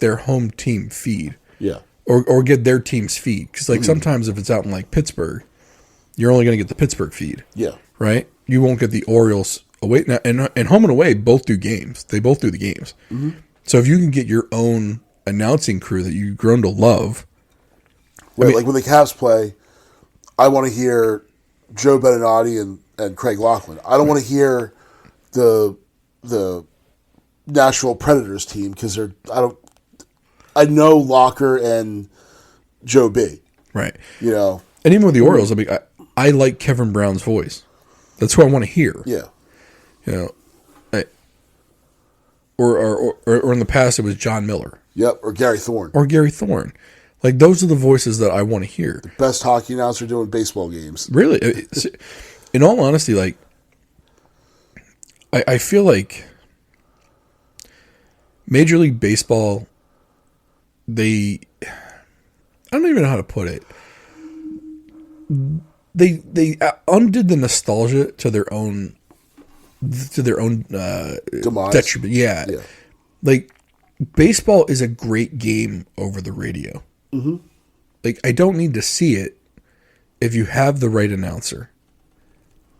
Speaker 1: their home team feed.
Speaker 2: Yeah.
Speaker 1: Or get their team's feed. Because, sometimes if it's out in, Pittsburgh, you're only going to get the Pittsburgh feed.
Speaker 2: Yeah.
Speaker 1: Right? You won't get the Orioles away. Now, and home and away both do games. They both do the games. Mm-hmm. So if you can get your own announcing crew that you've grown to love.
Speaker 2: Right, like when the Cavs play, I want to hear Joe Beninati and Craig Laughlin. I don't want to hear the Nashville Predators team because I know Locker and Joe B.
Speaker 1: Right.
Speaker 2: And
Speaker 1: even with the Orioles, I mean, I like Kevin Brown's voice. That's who I want to hear.
Speaker 2: Yeah.
Speaker 1: Or in the past it was John Miller.
Speaker 2: Yep, or Gary Thorne.
Speaker 1: Those are the voices that I want to hear.
Speaker 2: Best hockey announcer doing baseball games.
Speaker 1: Really, in all honesty, I feel like Major League Baseball, I don't even know how to put it. They undid the nostalgia to their own
Speaker 2: Demise.
Speaker 1: detriment. Yeah. Baseball is a great game over the radio. Mm-hmm. I don't need to see it if you have the right announcer.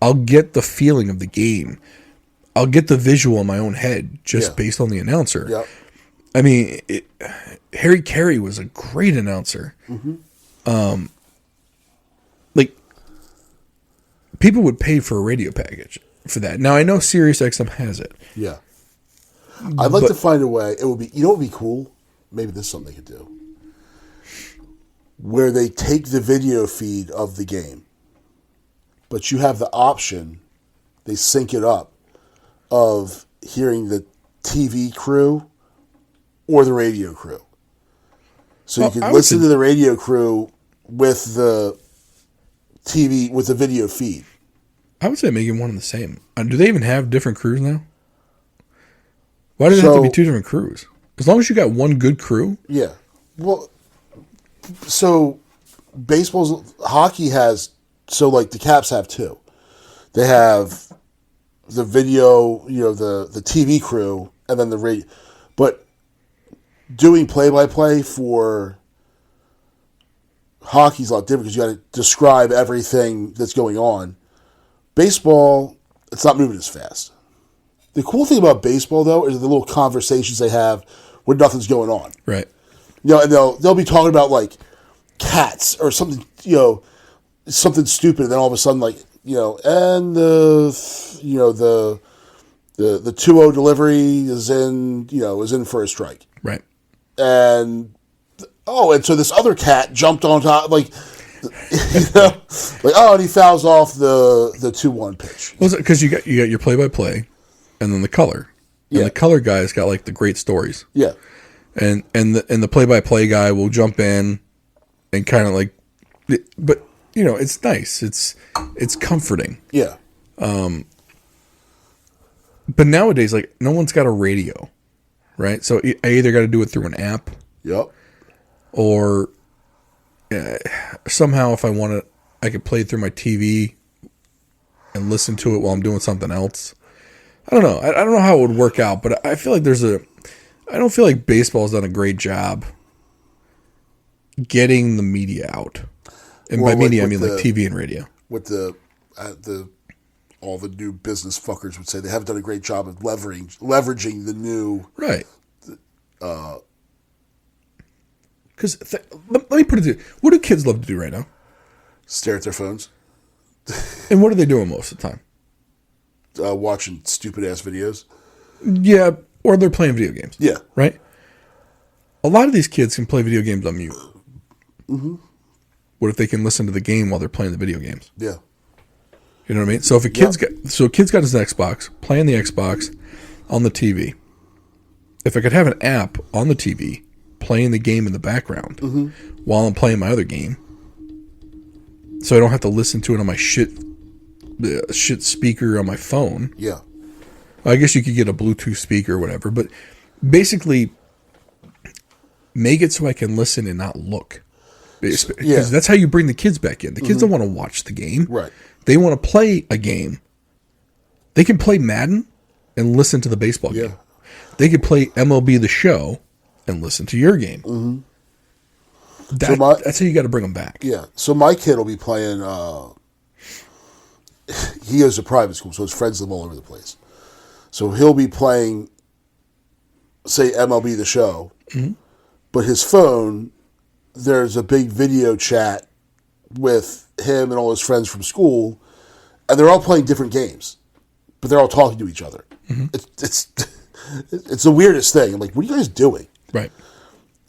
Speaker 1: I'll get the feeling of the game. I'll get the visual in my own head just based on the announcer.
Speaker 2: Yep.
Speaker 1: I mean, Harry Carey was a great announcer. Mm-hmm. People would pay for a radio package for that. Now, I know SiriusXM has it.
Speaker 2: Yeah. I'd like to find a way. It would be, what would be cool? Maybe this is something they could do. Where they take the video feed of the game, but you have the option, they sync it up, of hearing the TV crew or the radio crew. So you can listen to the radio crew with the TV, with the video feed.
Speaker 1: I would say making one and the same. Do they even have different crews now? Why does it have to be two different crews? As long as you got one good crew?
Speaker 2: Yeah. Well, so hockey has, the Caps have two. They have the video, the TV crew, and then the radio. But doing play-by-play for hockey's a lot different because you got to describe everything that's going on. Baseball, it's not moving as fast. The cool thing about baseball, though, is the little conversations they have when nothing's going on.
Speaker 1: Right.
Speaker 2: And they'll be talking about cats or something, something stupid, and then all of a sudden, and the 2-0 delivery is in for a strike.
Speaker 1: Right.
Speaker 2: And so this other cat jumped on top, and he fouls off the 2-1 pitch.
Speaker 1: Well, because you got your play-by-play, and then the color. And the color guy's got the great stories.
Speaker 2: Yeah.
Speaker 1: And the play-by-play guy will jump in and kind of but it's nice. It's comforting.
Speaker 2: Yeah.
Speaker 1: But nowadays, no one's got a radio, right? So I either got to do it through an app.
Speaker 2: Yep.
Speaker 1: Or somehow, if I want to, I could play it through my TV and listen to it while I'm doing something else. I don't know. I don't know how it would work out, but I feel like I don't feel like baseball has done a great job getting the media out. And by media, I mean TV and radio.
Speaker 2: With all the new business fuckers would say they haven't done a great job of leveraging the new.
Speaker 1: Right. Because let me put it to you. What do kids love to do right now?
Speaker 2: Stare at their phones.
Speaker 1: And what are they doing most of the time?
Speaker 2: Watching stupid ass videos.
Speaker 1: Yeah, or they're playing video games.
Speaker 2: Yeah.
Speaker 1: Right? A lot of these kids can play video games on mute.
Speaker 2: Mm-hmm.
Speaker 1: What if they can listen to the game while they're playing the video games?
Speaker 2: Yeah.
Speaker 1: You know what I mean? So if a kid's got his Xbox, playing the Xbox on the TV. If I could have an app on the TV playing the game in the background while I'm playing my other game, so I don't have to listen to it on my shit speaker on my phone.
Speaker 2: Yeah.
Speaker 1: I guess you could get a Bluetooth speaker or whatever, but basically make it so I can listen and not look. Because that's how you bring the kids back in. The kids don't want to watch the game.
Speaker 2: Right.
Speaker 1: They want to play a game. They can play Madden and listen to the baseball game. They could play MLB The Show and listen to your game. Mm-hmm. That's how you got to bring them back.
Speaker 2: Yeah. So my kid will be playing. He goes to private school, so his friends live all over the place. So he'll be playing, say, MLB The Show, but his phone, there's a big video chat with him and all his friends from school, and they're all playing different games, but they're all talking to each other. Mm-hmm. It's the weirdest thing. I'm like, what are you guys doing?
Speaker 1: Right.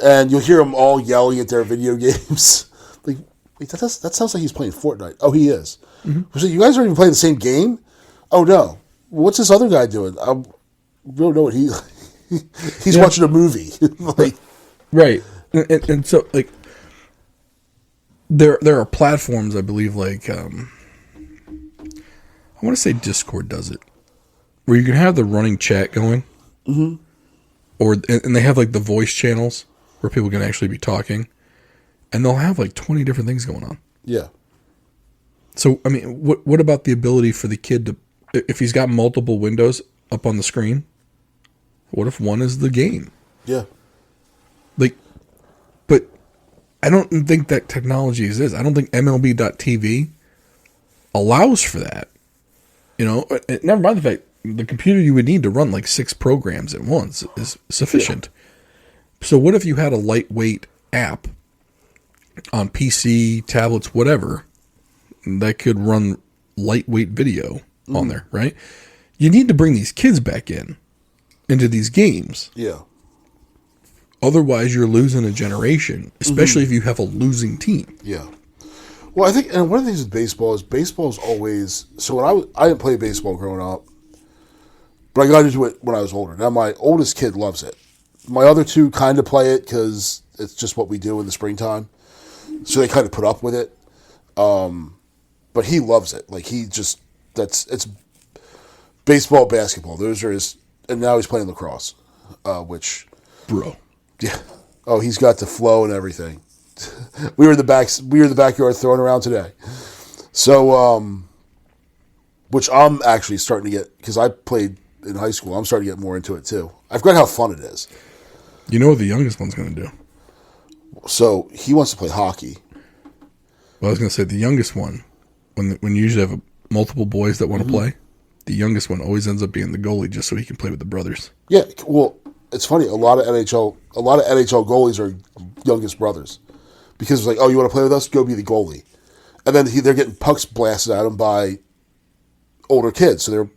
Speaker 2: And you'll hear them all yelling at their video games. Like, wait, that sounds like he's playing Fortnite. Oh, he is. Mm-hmm. So you guys aren't even playing the same game? Oh, no. What's this other guy doing? I don't know what he's watching a movie. Like,
Speaker 1: right. And so, like, there are platforms, I believe, like, I want to say Discord does it, where you can have the running chat going. Mm-hmm. And they have, like, the voice channels where people can actually be talking. And they'll have, like, 20 different things going on.
Speaker 2: Yeah.
Speaker 1: So, I mean, what about the ability for the kid to, if he's got multiple windows up on the screen, what if one is the game?
Speaker 2: Yeah.
Speaker 1: Like, but I don't think that technology exists. I don't think MLB.TV allows for that. You know, never mind the fact the computer you would need to run like 6 programs at once is sufficient. Yeah. So what if you had a lightweight app on PC, tablets, whatever, that could run lightweight video on there, right? You need to bring these kids back into these games.
Speaker 2: Yeah.
Speaker 1: Otherwise, you're losing a generation, especially if you have a losing team.
Speaker 2: Yeah. Well, I think, and one of the things with baseball is always, so when I didn't play baseball growing up, but I got into it when I was older. Now, my oldest kid loves it. My other two kind of play it because it's just what we do in the springtime. So they kind of put up with it. But he loves it. Like, it's baseball, basketball. Those are his, and now he's playing lacrosse, which.
Speaker 1: Bro.
Speaker 2: Yeah. Oh, he's got the flow and everything. We were in the backyard throwing around today. So, which I'm actually starting to get, because I played in high school, I'm starting to get more into it too. I forgot how fun it is.
Speaker 1: You know what the youngest one's going to do?
Speaker 2: So he wants to play hockey.
Speaker 1: Well, I was going to say the youngest one, when you usually have multiple boys that want to play, the youngest one always ends up being the goalie just so he can play with the brothers.
Speaker 2: Yeah, well, it's funny. A lot of NHL goalies are youngest brothers because it's like, oh, you want to play with us? Go be the goalie, and then they're getting pucks blasted at them by older kids. So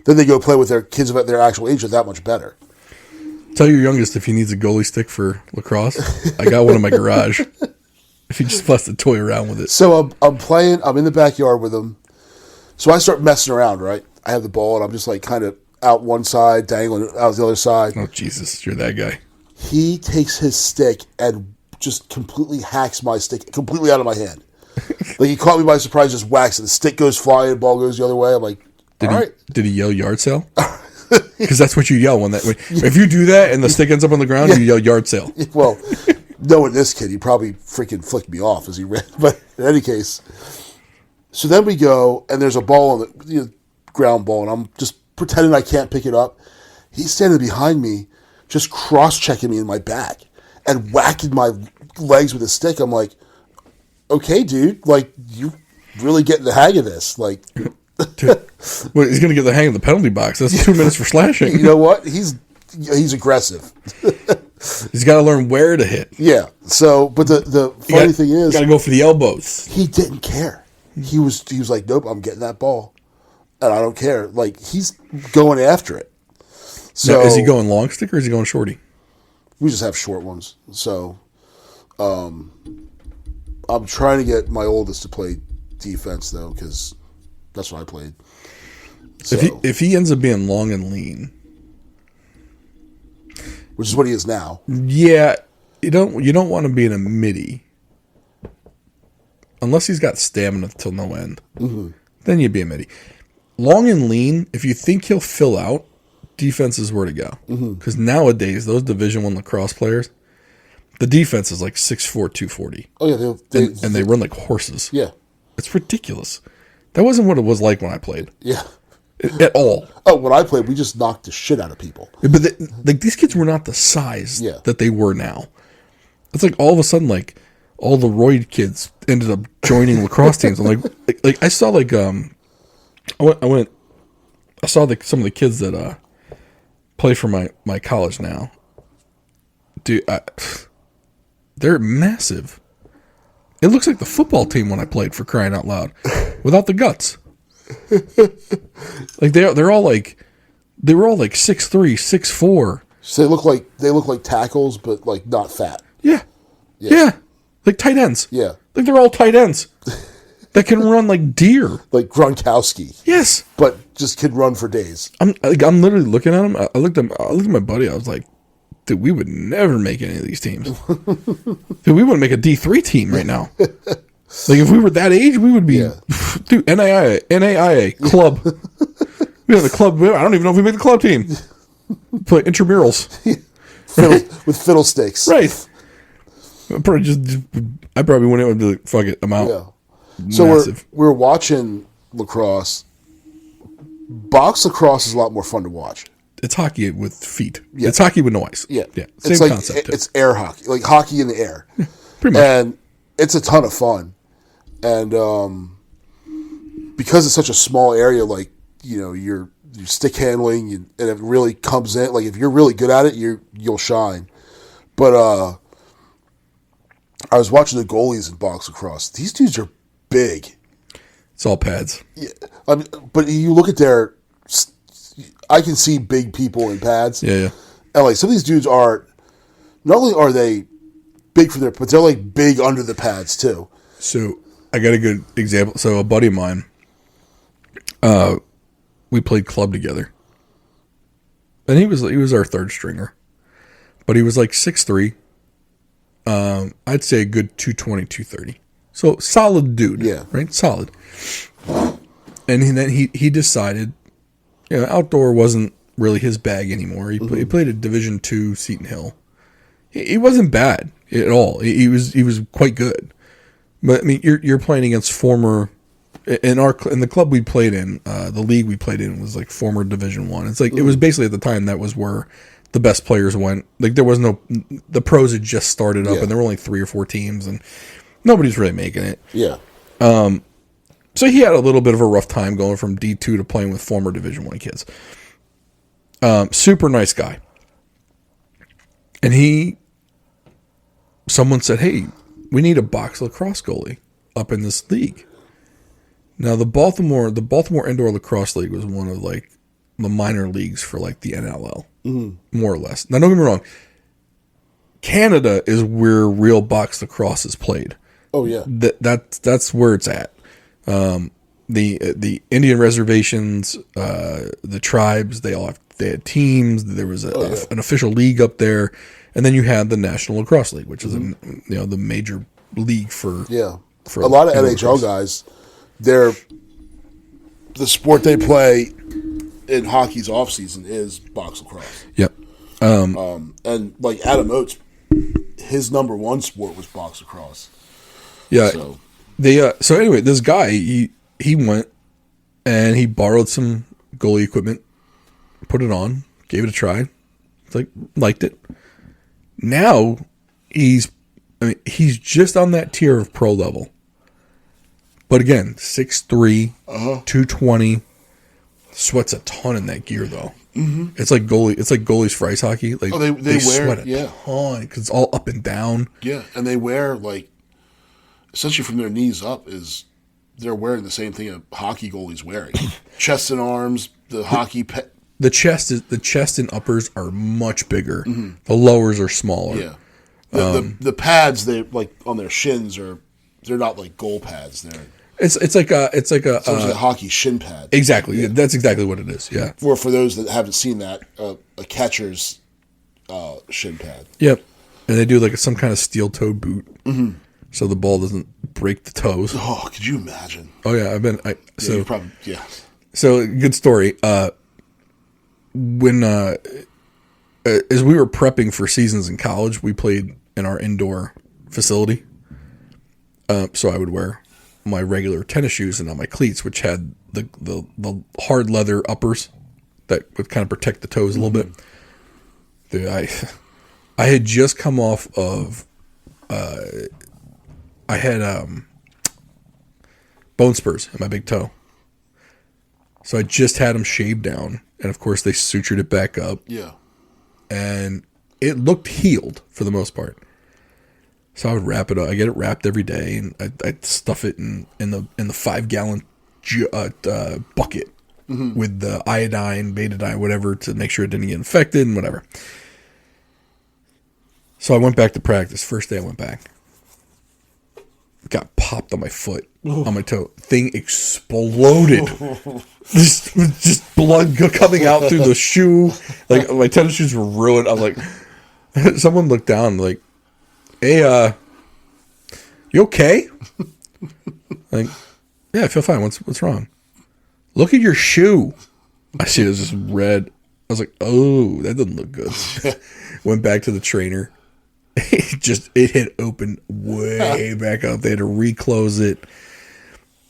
Speaker 2: then they go play with their kids about their actual age. Are that much better.
Speaker 1: Tell your youngest if he needs a goalie stick for lacrosse. I got one in my garage. If he just wants to toy around with it.
Speaker 2: So I'm playing. I'm in the backyard with him. So I start messing around. Right, I have the ball and I'm just like kind of out one side, dangling out the other side.
Speaker 1: Oh Jesus, you're that guy.
Speaker 2: He takes his stick and just completely hacks my stick completely out of my hand. Like, he caught me by surprise, just whacks it. The stick goes flying, the ball goes the other way. I'm like,
Speaker 1: Did he yell yard sale? Because that's what you yell when if you do that and the stick ends up on the ground, you yell yard sale.
Speaker 2: Well, knowing this kid, he probably freaking flicked me off as he ran. But in any case, so then we go, and there's a ball on the ground ball, and I'm just pretending I can't pick it up. He's standing behind me, just cross-checking me in my back and whacking my legs with a stick. I'm like, okay, dude, like, you really getting the hang of this. Like,
Speaker 1: well, he's going to get the hang of the penalty box. That's 2 minutes for slashing.
Speaker 2: You know what? He's aggressive.
Speaker 1: He's got to learn where to hit.
Speaker 2: Yeah. So, but the funny thing is,
Speaker 1: got to go for the elbows.
Speaker 2: He didn't care. he was like, nope, I'm getting that ball, and I don't care. Like, he's going after it. So
Speaker 1: now, is he going long stick or is he going shorty?
Speaker 2: We just have short ones. So I'm trying to get my oldest to play defense though, because that's what I played. So,
Speaker 1: If he ends up being long and lean,
Speaker 2: which is what he is now.
Speaker 1: yeah, you don't want to be in a midi unless he's got stamina till no end. Mm-hmm. Then you'd be a midi. Long and lean, if you think he'll fill out, defense is where to go. Because nowadays, those Division I lacrosse players, the defense is like 6'4", 240.
Speaker 2: Oh yeah,
Speaker 1: and they run like horses.
Speaker 2: Yeah,
Speaker 1: it's ridiculous. That wasn't what it was like when I played.
Speaker 2: Yeah.
Speaker 1: At all.
Speaker 2: Oh, when I played, we just knocked the shit out of people.
Speaker 1: But like these kids were not the size that they were now. It's like all of a sudden, like all the roid kids ended up joining lacrosse teams. I'm like I saw like I saw some of the kids that play for my college now. Dude, they're massive. It looks like the football team when I played, for crying out loud, without the guts. Like they were all like 6'3", 6'4".
Speaker 2: So they look like tackles, but like not fat.
Speaker 1: Yeah, like tight ends.
Speaker 2: Yeah,
Speaker 1: like they're all tight ends that can run like deer,
Speaker 2: like Gronkowski.
Speaker 1: Yes,
Speaker 2: but just can run for days.
Speaker 1: I'm literally looking at him. I looked at my buddy. I was like, dude, we would never make any of these teams. Dude, we wouldn't make a D3 team right now. Like, if we were that age, we would be, dude, NAIA club. We have the club. I don't even know if we made the club team. Play intramurals.
Speaker 2: With fiddlesticks.
Speaker 1: Right. I probably went in and be like, fuck it, I'm out.
Speaker 2: Yeah. So we're watching lacrosse. Box lacrosse is a lot more fun to watch.
Speaker 1: It's hockey with feet.
Speaker 2: Yeah.
Speaker 1: It's hockey with no ice.
Speaker 2: Yeah.
Speaker 1: Same concept.
Speaker 2: It's air hockey, like hockey in the air.
Speaker 1: Pretty much.
Speaker 2: And it's a ton of fun. And because it's such a small area, like, you know, your stick handling, and it really comes in. Like, if you're really good at it, you'll shine. But I was watching the goalies in box lacrosse. These dudes are big.
Speaker 1: It's all pads.
Speaker 2: Yeah, I mean, but you look at I can see big people in pads.
Speaker 1: Yeah.
Speaker 2: And like some of these dudes are, not only are they big for but they're like big under the pads too.
Speaker 1: So I got a good example. So a buddy of mine, we played club together, and he was our third stringer, but he was like 6'3". I'd say a good 220, 230. So solid dude.
Speaker 2: Yeah.
Speaker 1: Right. Solid. And then he decided, you know, outdoor wasn't really his bag anymore. He played at Division II Seton Hill. He wasn't bad at all. He was quite good. But I mean, you're playing against former in the club we played in, the league we played in was like former Division I. It's like it was basically at the time that was where the best players went. Like there was the pros had just started up and there were only 3 or 4 teams and nobody's really making it.
Speaker 2: Yeah.
Speaker 1: So he had a little bit of a rough time going from D2 to playing with former Division I kids. Super nice guy. And someone said, hey, we need a box lacrosse goalie up in this league. Now the Baltimore Indoor Lacrosse League was one of like the minor leagues for like the NLL, more or less. Now don't get me wrong, Canada is where real box lacrosse is played.
Speaker 2: Oh yeah,
Speaker 1: that's where it's at. The Indian reservations, the tribes, they had teams. There was an official league up there, and then you had the National Lacrosse League, which is the major league for
Speaker 2: For a lot of NHL guys, the sport they play in hockey's off season is box lacrosse.
Speaker 1: Yep.
Speaker 2: And like Adam Oates, his number one sport was box lacrosse.
Speaker 1: Yeah. So anyway, this guy he went and he borrowed some goalie equipment, put it on, gave it a try, liked it. Now he's just on that tier of pro level. But again, 6'3", 220, sweats a ton in that gear though. Mm-hmm. It's like goalies for ice hockey. Like they wear, sweat a ton because it's all up and down.
Speaker 2: Yeah, and they wear like, essentially from their knees up is they're wearing the same thing a hockey goalie's wearing. Chest and arms, the hockey...
Speaker 1: The chest and uppers are much bigger. Mm-hmm. The lowers are smaller.
Speaker 2: Yeah. The pads, they like on their shins they're not like goal pads.
Speaker 1: It's like a
Speaker 2: hockey shin pad.
Speaker 1: Exactly. Yeah. That's exactly what it is. Yeah.
Speaker 2: Or for those that haven't seen that, a catcher's shin pad.
Speaker 1: Yep. And they do like some kind of steel-toed boot, so the ball doesn't break the toes.
Speaker 2: Oh, could you imagine?
Speaker 1: Oh yeah,
Speaker 2: Yeah.
Speaker 1: So good story. When as we were prepping for seasons in college, we played in our indoor facility. So I would wear my regular tennis shoes and not my cleats, which had the hard leather uppers that would kind of protect the toes a little bit. I had just come off of I had bone spurs in my big toe. So I just had them shaved down, and of course they sutured it back up.
Speaker 2: Yeah. And
Speaker 1: it looked healed for the most part. So I would wrap it up. I get it wrapped every day, and I'd stuff it in the 5-gallon bucket with the iodine, betadine, whatever, to make sure it didn't get infected and whatever. So I went back to practice. First day I went back. Got popped on my foot, on my toe. Thing exploded. just blood coming out through the shoe. Like, my tennis shoes were ruined. I was like, someone looked down, like, hey, you okay? Like, yeah, I feel fine. What's wrong? Look at your shoe. I see it was just red. I was like, oh, that doesn't look good. Went back to the trainer. It had opened way back up. They had to reclose it.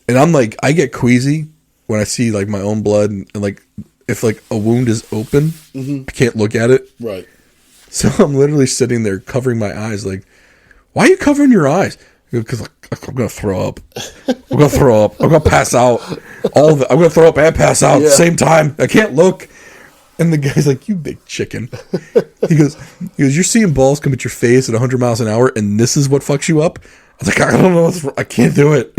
Speaker 1: And I'm like, I get queasy when I see like my own blood, and like if like a wound is open, I can't look at it.
Speaker 2: Right.
Speaker 1: So I'm literally sitting there covering my eyes, like, why are you covering your eyes? Because I'm gonna throw up. I'm gonna throw up. I'm gonna pass out. All of it. I'm gonna throw up and pass out at the same time. I can't look. And the guy's like, you big chicken. He goes, you're seeing balls come at your face at 100 miles an hour, and this is what fucks you up? I was like, I don't know. I can't do it.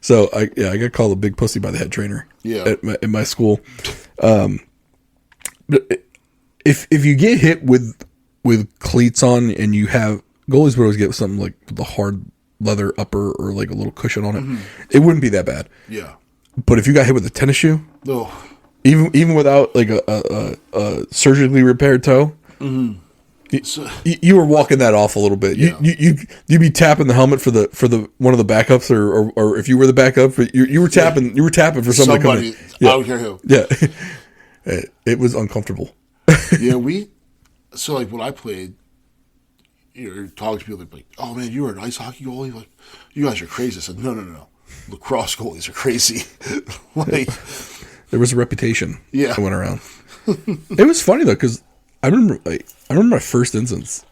Speaker 1: So, I got called a big pussy by the head trainer at my school. But if you get hit with cleats on and you have, goalies would always get something like the hard leather upper or like a little cushion on it. It wouldn't be that bad.
Speaker 2: Yeah.
Speaker 1: But if you got hit with a tennis shoe, even without like a surgically repaired toe, you were walking that off a little bit. Yeah. You'd be tapping the helmet for the one of the backups, or if you were the backup, you were tapping for somebody coming.
Speaker 2: I don't care who.
Speaker 1: Yeah, it was uncomfortable.
Speaker 2: Yeah, so like when I played, you're talking to people like, oh man, you were an ice hockey goalie. Like, you guys are crazy. I said, no. Lacrosse goalies are crazy. Like,
Speaker 1: there was a reputation that went around. It was funny though, because I remember my first instance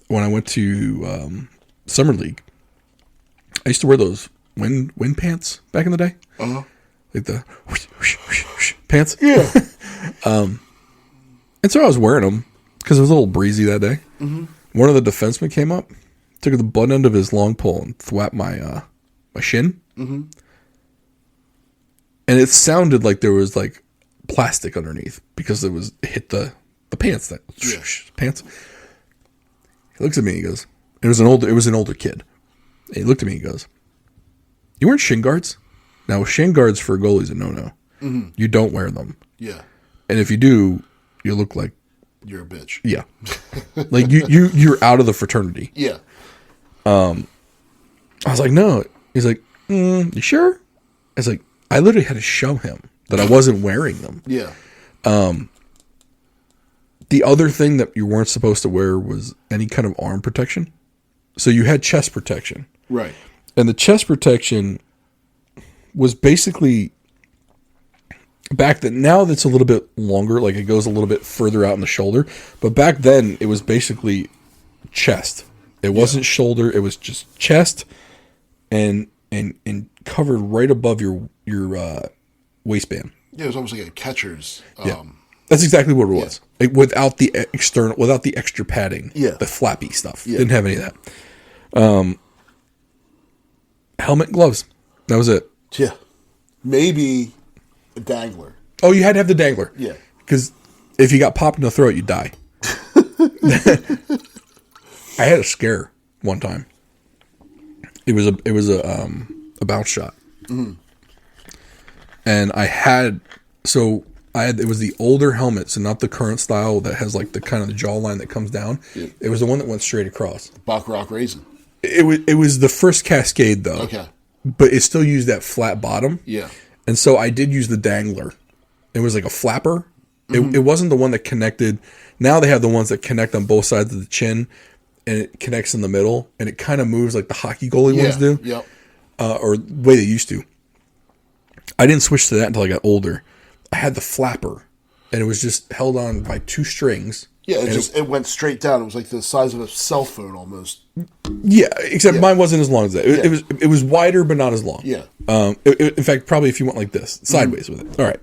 Speaker 1: when I went to summer league. I used to wear those wind pants back in the day, like the whoosh, whoosh, whoosh, whoosh pants. Yeah. And so I was wearing them because it was a little breezy that day. One of the defensemen came up, took the butt end of his long pole and thwapped my shin. And it sounded like there was like plastic underneath because it hit the pants. Pants. He looks at me. He goes, "It was an older kid." And he looked at me. He goes, "You weren't shin guards?" Now, shin guards for goalies are no. You don't wear them. Yeah. And if you do, you look like
Speaker 2: you're a bitch.
Speaker 1: Yeah. Like you're out of the fraternity. Yeah. I was like, no. He's like, you sure? I was like, I literally had to show him that I wasn't wearing them. Yeah. The other thing that you weren't supposed to wear was any kind of arm protection. So you had chest protection. Right. And the chest protection was basically back then. Now that's a little bit longer, like it goes a little bit further out in the shoulder. But back then it was basically chest. It wasn't shoulder. It was just chest and covered right above your waistband.
Speaker 2: Yeah, it was almost like a catcher's.
Speaker 1: That's exactly what it was. Without the extra padding. Yeah. The flappy stuff. Yeah. Didn't have any of that. Helmet, gloves. That was it.
Speaker 2: Yeah. Maybe a dangler.
Speaker 1: Oh, you had to have the dangler.
Speaker 2: Yeah.
Speaker 1: Because if you got popped in the throat, you die. I had a scare one time. It was a bounce shot. Mm-hmm. And it was the older helmet, so not the current style that has like the kind of the jawline that comes down. Yeah. It was the one that went straight across.
Speaker 2: Baccarat Raisin.
Speaker 1: It was the first Cascade though.
Speaker 2: Okay.
Speaker 1: But it still used that flat bottom.
Speaker 2: Yeah.
Speaker 1: And so I did use the dangler. It was like a flapper. Mm-hmm. It wasn't the one that connected. Now they have the ones that connect on both sides of the chin, and it connects in the middle, and it kind of moves like the hockey goalie ones do.
Speaker 2: Yep.
Speaker 1: Or the way they used to. I didn't switch to that until I got older. I had the flapper, and it was just held on by 2 strings.
Speaker 2: Yeah, it went straight down. It was like the size of a cell phone almost.
Speaker 1: Yeah, except mine wasn't as long as that. It was wider, but not as long.
Speaker 2: Yeah.
Speaker 1: In fact, probably if you went like this, sideways with it. All right.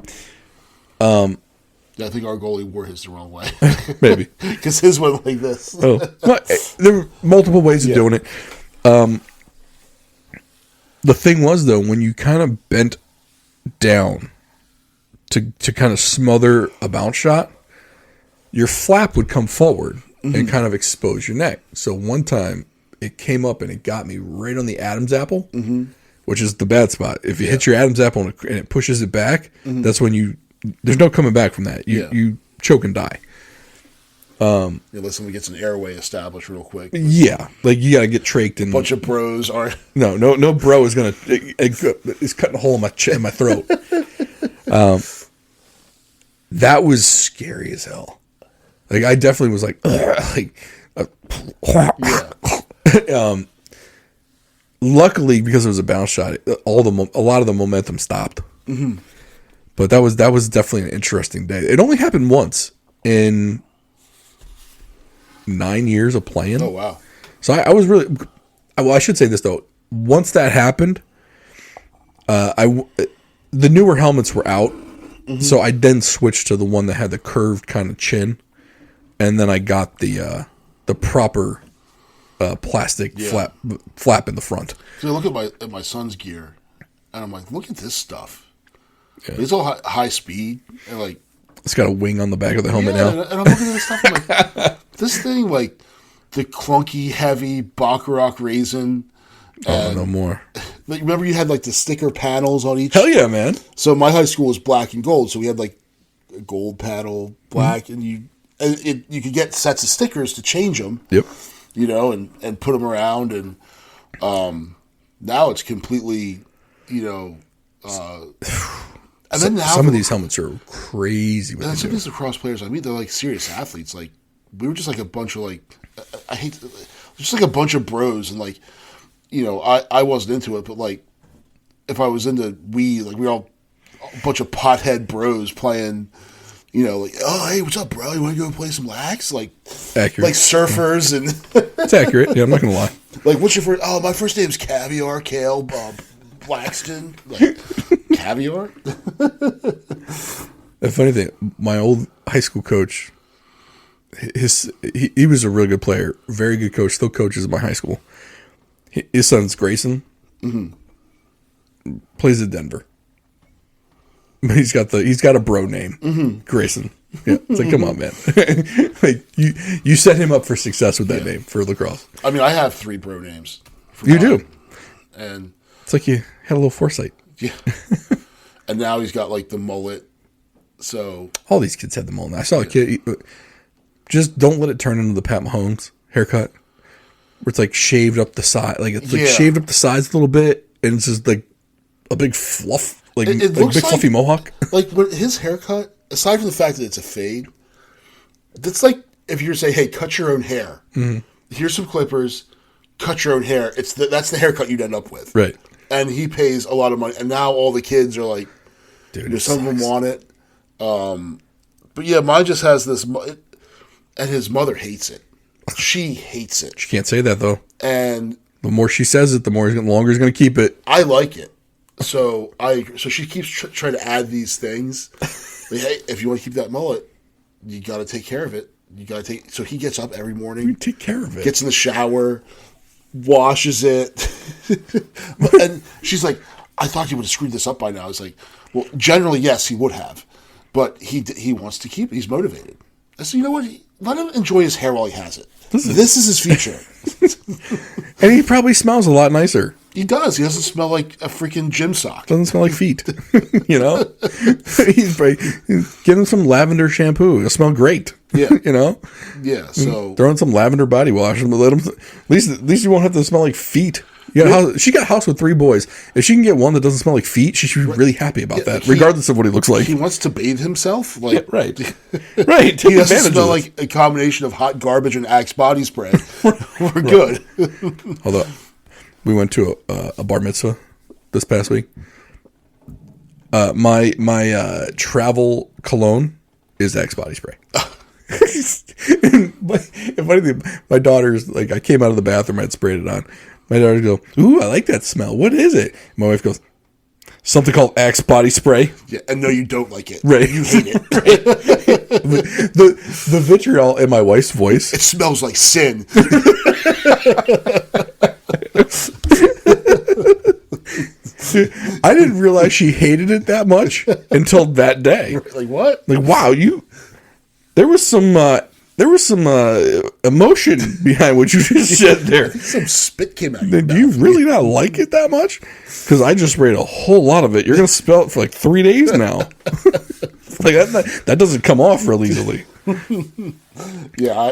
Speaker 2: Yeah, I think our goalie wore his the wrong way.
Speaker 1: Maybe.
Speaker 2: Because his went like this.
Speaker 1: Oh. Well, there were multiple ways of doing it. The thing was, though, when you kind of bent down to kind of smother a bounce shot, your flap would come forward and kind of expose your neck. So one time it came up and it got me right on the Adam's apple, which is the bad spot. If you hit your Adam's apple and it pushes it back, that's when there's no coming back from that. You choke and die.
Speaker 2: Unless someone gets an airway established real quick.
Speaker 1: Yeah, like you got to get traked and
Speaker 2: a bunch of bros are
Speaker 1: no bro is is cutting a hole in my throat. That was scary as hell. Like I definitely was like luckily because it was a bounce shot, a lot of the momentum stopped. Mm-hmm. But that was definitely an interesting day. It only happened once in 9 years of playing.
Speaker 2: Oh wow!
Speaker 1: So I was really well. I should say this though. Once that happened, the newer helmets were out, so I then switched to the one that had the curved kind of chin, and then I got the proper plastic flap in the front.
Speaker 2: So I look at my son's gear, and I'm like, look at this stuff. Yeah. It's all high speed, and like
Speaker 1: it's got a wing on the back of the helmet now.
Speaker 2: And I'm looking at this stuff, I'm like, this thing, like the clunky, heavy Baccarat Raisin.
Speaker 1: Oh, no more.
Speaker 2: Like, remember you had like the sticker panels on each?
Speaker 1: Hell yeah, man.
Speaker 2: So my high school was black and gold, so we had like a gold panel, black, and you could get sets of stickers to change them.
Speaker 1: Yep.
Speaker 2: You know, and put them around, and now it's completely, and then now
Speaker 1: some of these helmets are crazy.
Speaker 2: And some of these lacrosse players, I mean, they're like serious athletes. Like we were just like a bunch of just like a bunch of bros, and like, I wasn't into it, but like if I was into weed, like we were all a bunch of pothead bros playing. Like, oh, hey, what's up, bro? You want to go play some lax? Like,
Speaker 1: accurate.
Speaker 2: Like surfers and.
Speaker 1: It's accurate. Yeah, I'm not gonna lie.
Speaker 2: Like, what's your first? Oh, my first name's Caviar Kale Blackston. Like, Caviar.
Speaker 1: The funny thing, my old high school coach, he was a really good player, very good coach. Still coaches at my high school. His son's Grayson. Mm-hmm. Plays at Denver. He's got a bro name, Grayson. Yeah, it's like, come on, man. Like you set him up for success with that name for lacrosse.
Speaker 2: I mean, I have 3 bro names.
Speaker 1: You do,
Speaker 2: and
Speaker 1: it's like you had a little foresight.
Speaker 2: Yeah, and now he's got like the mullet. So
Speaker 1: all these kids had the mullet. I saw a kid. Just don't let it turn into the Pat Mahomes haircut, where it's like shaved up the side, like it's like shaved up the sides a little bit, and it's just like a big fluff. Like it looks big fluffy mohawk.
Speaker 2: Like when his haircut, aside from the fact that it's a fade, that's like if you were to say, "Hey, cut your own hair. Mm-hmm. Here's some clippers. Cut your own hair." That's the haircut you'd end up with,
Speaker 1: right?
Speaker 2: And he pays a lot of money, and now all the kids are like, "Dude, some of them want it." But yeah, mine just has this, and his mother hates it. She hates it.
Speaker 1: She can't say that though.
Speaker 2: And
Speaker 1: the more she says it, the longer he's going to keep it.
Speaker 2: I like it. So she keeps trying to add these things. Like, hey, if you want to keep that mullet, you got to take care of it. So he gets up every morning.
Speaker 1: You take care of it.
Speaker 2: Gets in the shower, washes it, and she's like, I thought he would have screwed this up by now. I was like, well, generally, yes, he would have. But he wants to keep it. He's motivated. I said, you know what? Let him enjoy his hair while he has it. This is his future.
Speaker 1: And he probably smells a lot nicer.
Speaker 2: He does. He doesn't smell like a freaking gym sock.
Speaker 1: Doesn't smell like feet. You know? Give him some lavender shampoo. It'll smell great.
Speaker 2: Yeah.
Speaker 1: You know?
Speaker 2: Yeah, so...
Speaker 1: Throw in some lavender body wash and let him... At least you won't have to smell like feet. She got a house with 3 boys. If she can get one that doesn't smell like feet, she should be really happy about that, regardless of what he looks like.
Speaker 2: He wants to bathe himself. Like,
Speaker 1: yeah, right. Right.
Speaker 2: He doesn't smell like a combination of hot garbage and Axe body spray. We're good.
Speaker 1: Although, we went to a bar mitzvah this past week. My travel cologne is Axe body spray. But funny thing, my daughter's like, I came out of the bathroom, I'd sprayed it on. My daughter goes, "Ooh, I like that smell. What is it?" My wife goes, "Something called Axe body spray."
Speaker 2: Yeah, and no, you don't like it.
Speaker 1: Right.
Speaker 2: You hate it.
Speaker 1: Right. The vitriol in my wife's voice.
Speaker 2: It smells like sin.
Speaker 1: I didn't realize she hated it that much until that day.
Speaker 2: Like, what?
Speaker 1: Like, wow, there was some emotion behind what you just said there.
Speaker 2: Some spit came out.
Speaker 1: Do you really not like it that much? Because I just sprayed a whole lot of it. You're gonna smell it for like 3 days now. Like that doesn't come off real easily.
Speaker 2: Yeah,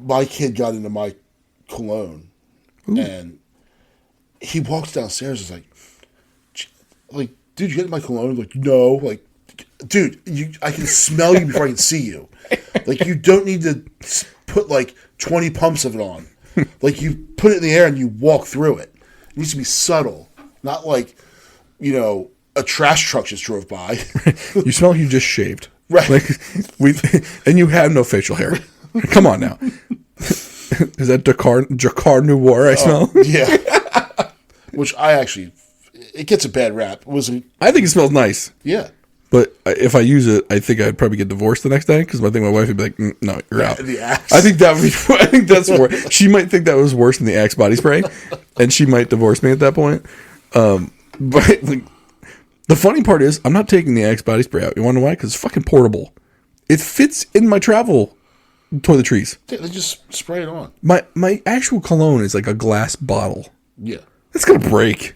Speaker 2: my kid got into my cologne, and he walks downstairs. And is like, dude, you get my cologne? I'm like, no, like, dude, I can smell you before I can see you. Like, you don't need to put like 20 pumps of it on. Like, you put it in the air and you walk through it. It needs to be subtle, not like, a trash truck just drove by.
Speaker 1: You smell like you just shaved,
Speaker 2: right?
Speaker 1: Like and you have no facial hair. Come on now. Is that Jacquard Noir I smell?
Speaker 2: Yeah. Which it gets a bad rap.
Speaker 1: I think it smells nice.
Speaker 2: Yeah.
Speaker 1: But if I use it, I think I'd probably get divorced the next day because I think my wife would be like, "No, you're out."
Speaker 2: The Axe.
Speaker 1: I think that's worse. She might think that was worse than the Axe body spray, and she might divorce me at that point. But like, the funny part is, I'm not taking the Axe body spray out. You want to know why? Because it's fucking portable. It fits in my travel toiletries.
Speaker 2: Yeah, they just spray it on.
Speaker 1: My actual cologne is like a glass bottle.
Speaker 2: Yeah,
Speaker 1: it's gonna break.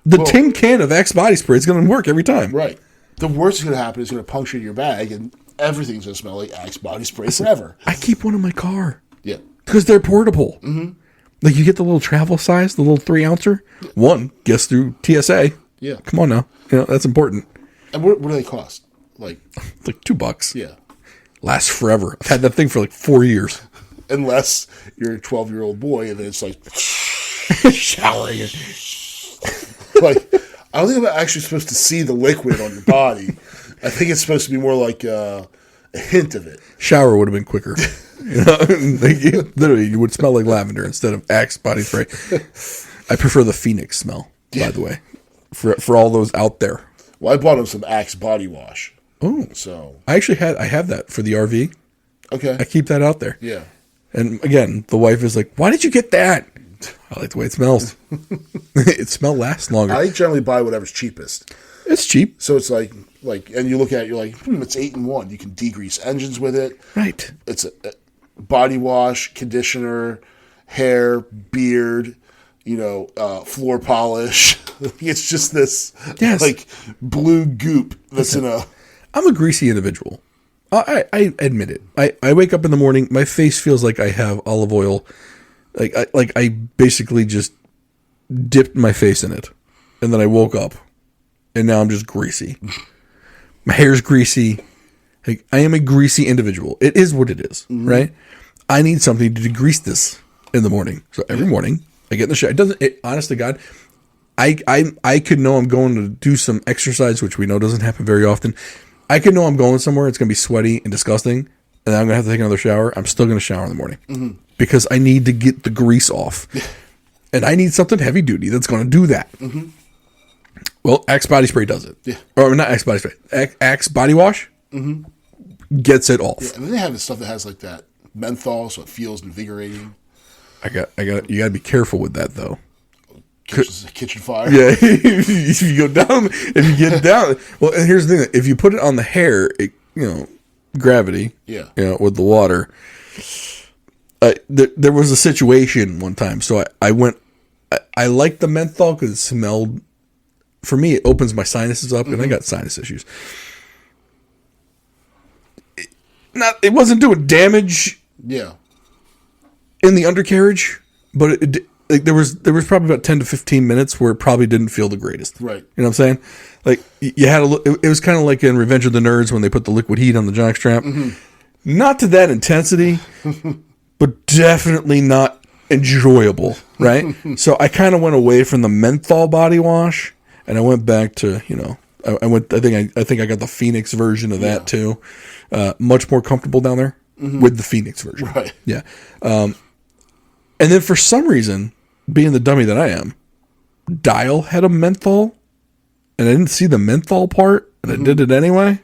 Speaker 1: The tin can of Axe body spray is gonna work every time.
Speaker 2: Right. The worst that's going to happen is going to puncture your bag, and everything's going to smell like Axe body spray forever.
Speaker 1: I keep one in my car.
Speaker 2: Yeah.
Speaker 1: Because they're portable.
Speaker 2: Mm-hmm.
Speaker 1: Like, you get the little travel size, the little 3-ouncer. One gets through TSA.
Speaker 2: Yeah.
Speaker 1: Come on now. That's important.
Speaker 2: And what do they cost? Like
Speaker 1: $2.
Speaker 2: Yeah.
Speaker 1: Lasts forever. I've had that thing for like 4 years.
Speaker 2: Unless you're a 12-year-old boy, and then it's like...
Speaker 1: showering.
Speaker 2: Like... I don't think I'm actually supposed to see the liquid on your body. I think it's supposed to be more like a hint of it.
Speaker 1: Shower would have been quicker. Literally, you would smell like lavender instead of Axe body spray. I prefer the Phoenix smell, by the way, for all those out there.
Speaker 2: Well, I bought him some Axe body wash.
Speaker 1: Oh,
Speaker 2: so
Speaker 1: I have that for the RV.
Speaker 2: Okay,
Speaker 1: I keep that out there.
Speaker 2: Yeah,
Speaker 1: and again, the wife is like, "Why did you get that?" I like the way it smells. It smells lasts longer.
Speaker 2: I generally buy whatever's cheapest.
Speaker 1: It's cheap.
Speaker 2: So it's like, and you look at it, you're like, it's 8-in-1. You can degrease engines with it.
Speaker 1: Right.
Speaker 2: It's a body wash, conditioner, hair, beard, floor polish. It's just this like blue goop that's in a...
Speaker 1: I'm a greasy individual. I admit it. I wake up in the morning, my face feels like I have olive oil. Like I basically just dipped my face in it, and then I woke up, and now I'm just greasy. My hair's greasy. Like, I am a greasy individual. It is what it is, right? I need something to degrease this in the morning. So every morning I get in the shower. Honest to God, I could know I'm going to do some exercise, which we know doesn't happen very often. I could know I'm going somewhere. It's going to be sweaty and disgusting, and I'm going to have to take another shower. I'm still going to shower in the morning because I need to get the grease off, and I need something heavy duty that's going to do that. Well, Axe body spray does it.
Speaker 2: Yeah.
Speaker 1: Or not Axe body spray. Axe body wash gets it off.
Speaker 2: Yeah, and then they have the stuff that has like that menthol, so it feels invigorating.
Speaker 1: You got to be careful with that though.
Speaker 2: kitchen fire.
Speaker 1: Yeah, if you go down, if you get down. Well, and here's the thing: if you put it on the hair, gravity.
Speaker 2: Yeah.
Speaker 1: With the water. There was a situation one time, so I went. I liked the menthol because it smelled. For me, it opens my sinuses up, and I got sinus issues. It wasn't doing damage.
Speaker 2: Yeah.
Speaker 1: In the undercarriage, but there was probably about 10 to 15 minutes where it probably didn't feel the greatest.
Speaker 2: Right.
Speaker 1: You know what I'm saying? Like you had it was kind of like in Revenge of the Nerds when they put the liquid heat on the jockstrap. Mm-hmm. Not to that intensity, but definitely not enjoyable, right? So I kind of went away from the menthol body wash, and I went back to I went. I think I got the Phoenix version of that too. Much more comfortable down there with the Phoenix version.
Speaker 2: Right.
Speaker 1: Yeah. And then for some reason, being the dummy that I am, Dial had a menthol, and I didn't see the menthol part, and I did it anyway.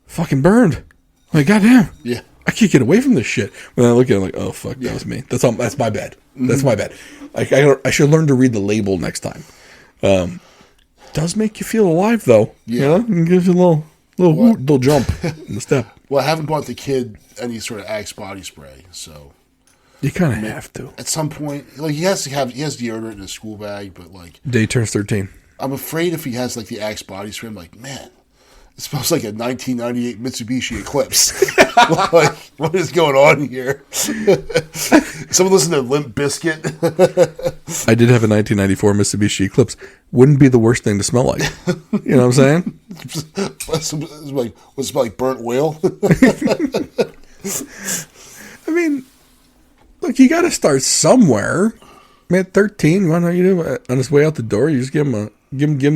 Speaker 1: Fucking burned. Like, goddamn.
Speaker 2: Yeah.
Speaker 1: I can't get away from this shit. When I look at it, I'm like, oh, fuck, that was me. That's my bad. That's my bad. I should learn to read the label next time. Does make you feel alive, though.
Speaker 2: Yeah.
Speaker 1: It gives you a little jump in the step.
Speaker 2: Well, I haven't bought the kid any sort of Axe body spray, so
Speaker 1: You kind of have to.
Speaker 2: at some point, like he has deodorant in his school bag, but like
Speaker 1: Day turns 13.
Speaker 2: I'm afraid if he has like the Axe body spray, I'm like, man, it smells like a 1998 Mitsubishi Eclipse. Like, what is going on here? Someone listen to Limp Bizkit.
Speaker 1: I did have a 1994 Mitsubishi Eclipse. Wouldn't be the worst thing to smell like. You know what I'm saying?
Speaker 2: Was it smell like burnt whale?
Speaker 1: I mean, look, you got to start somewhere. Man, 13. Why don't you do it? On his way out the door? You just give him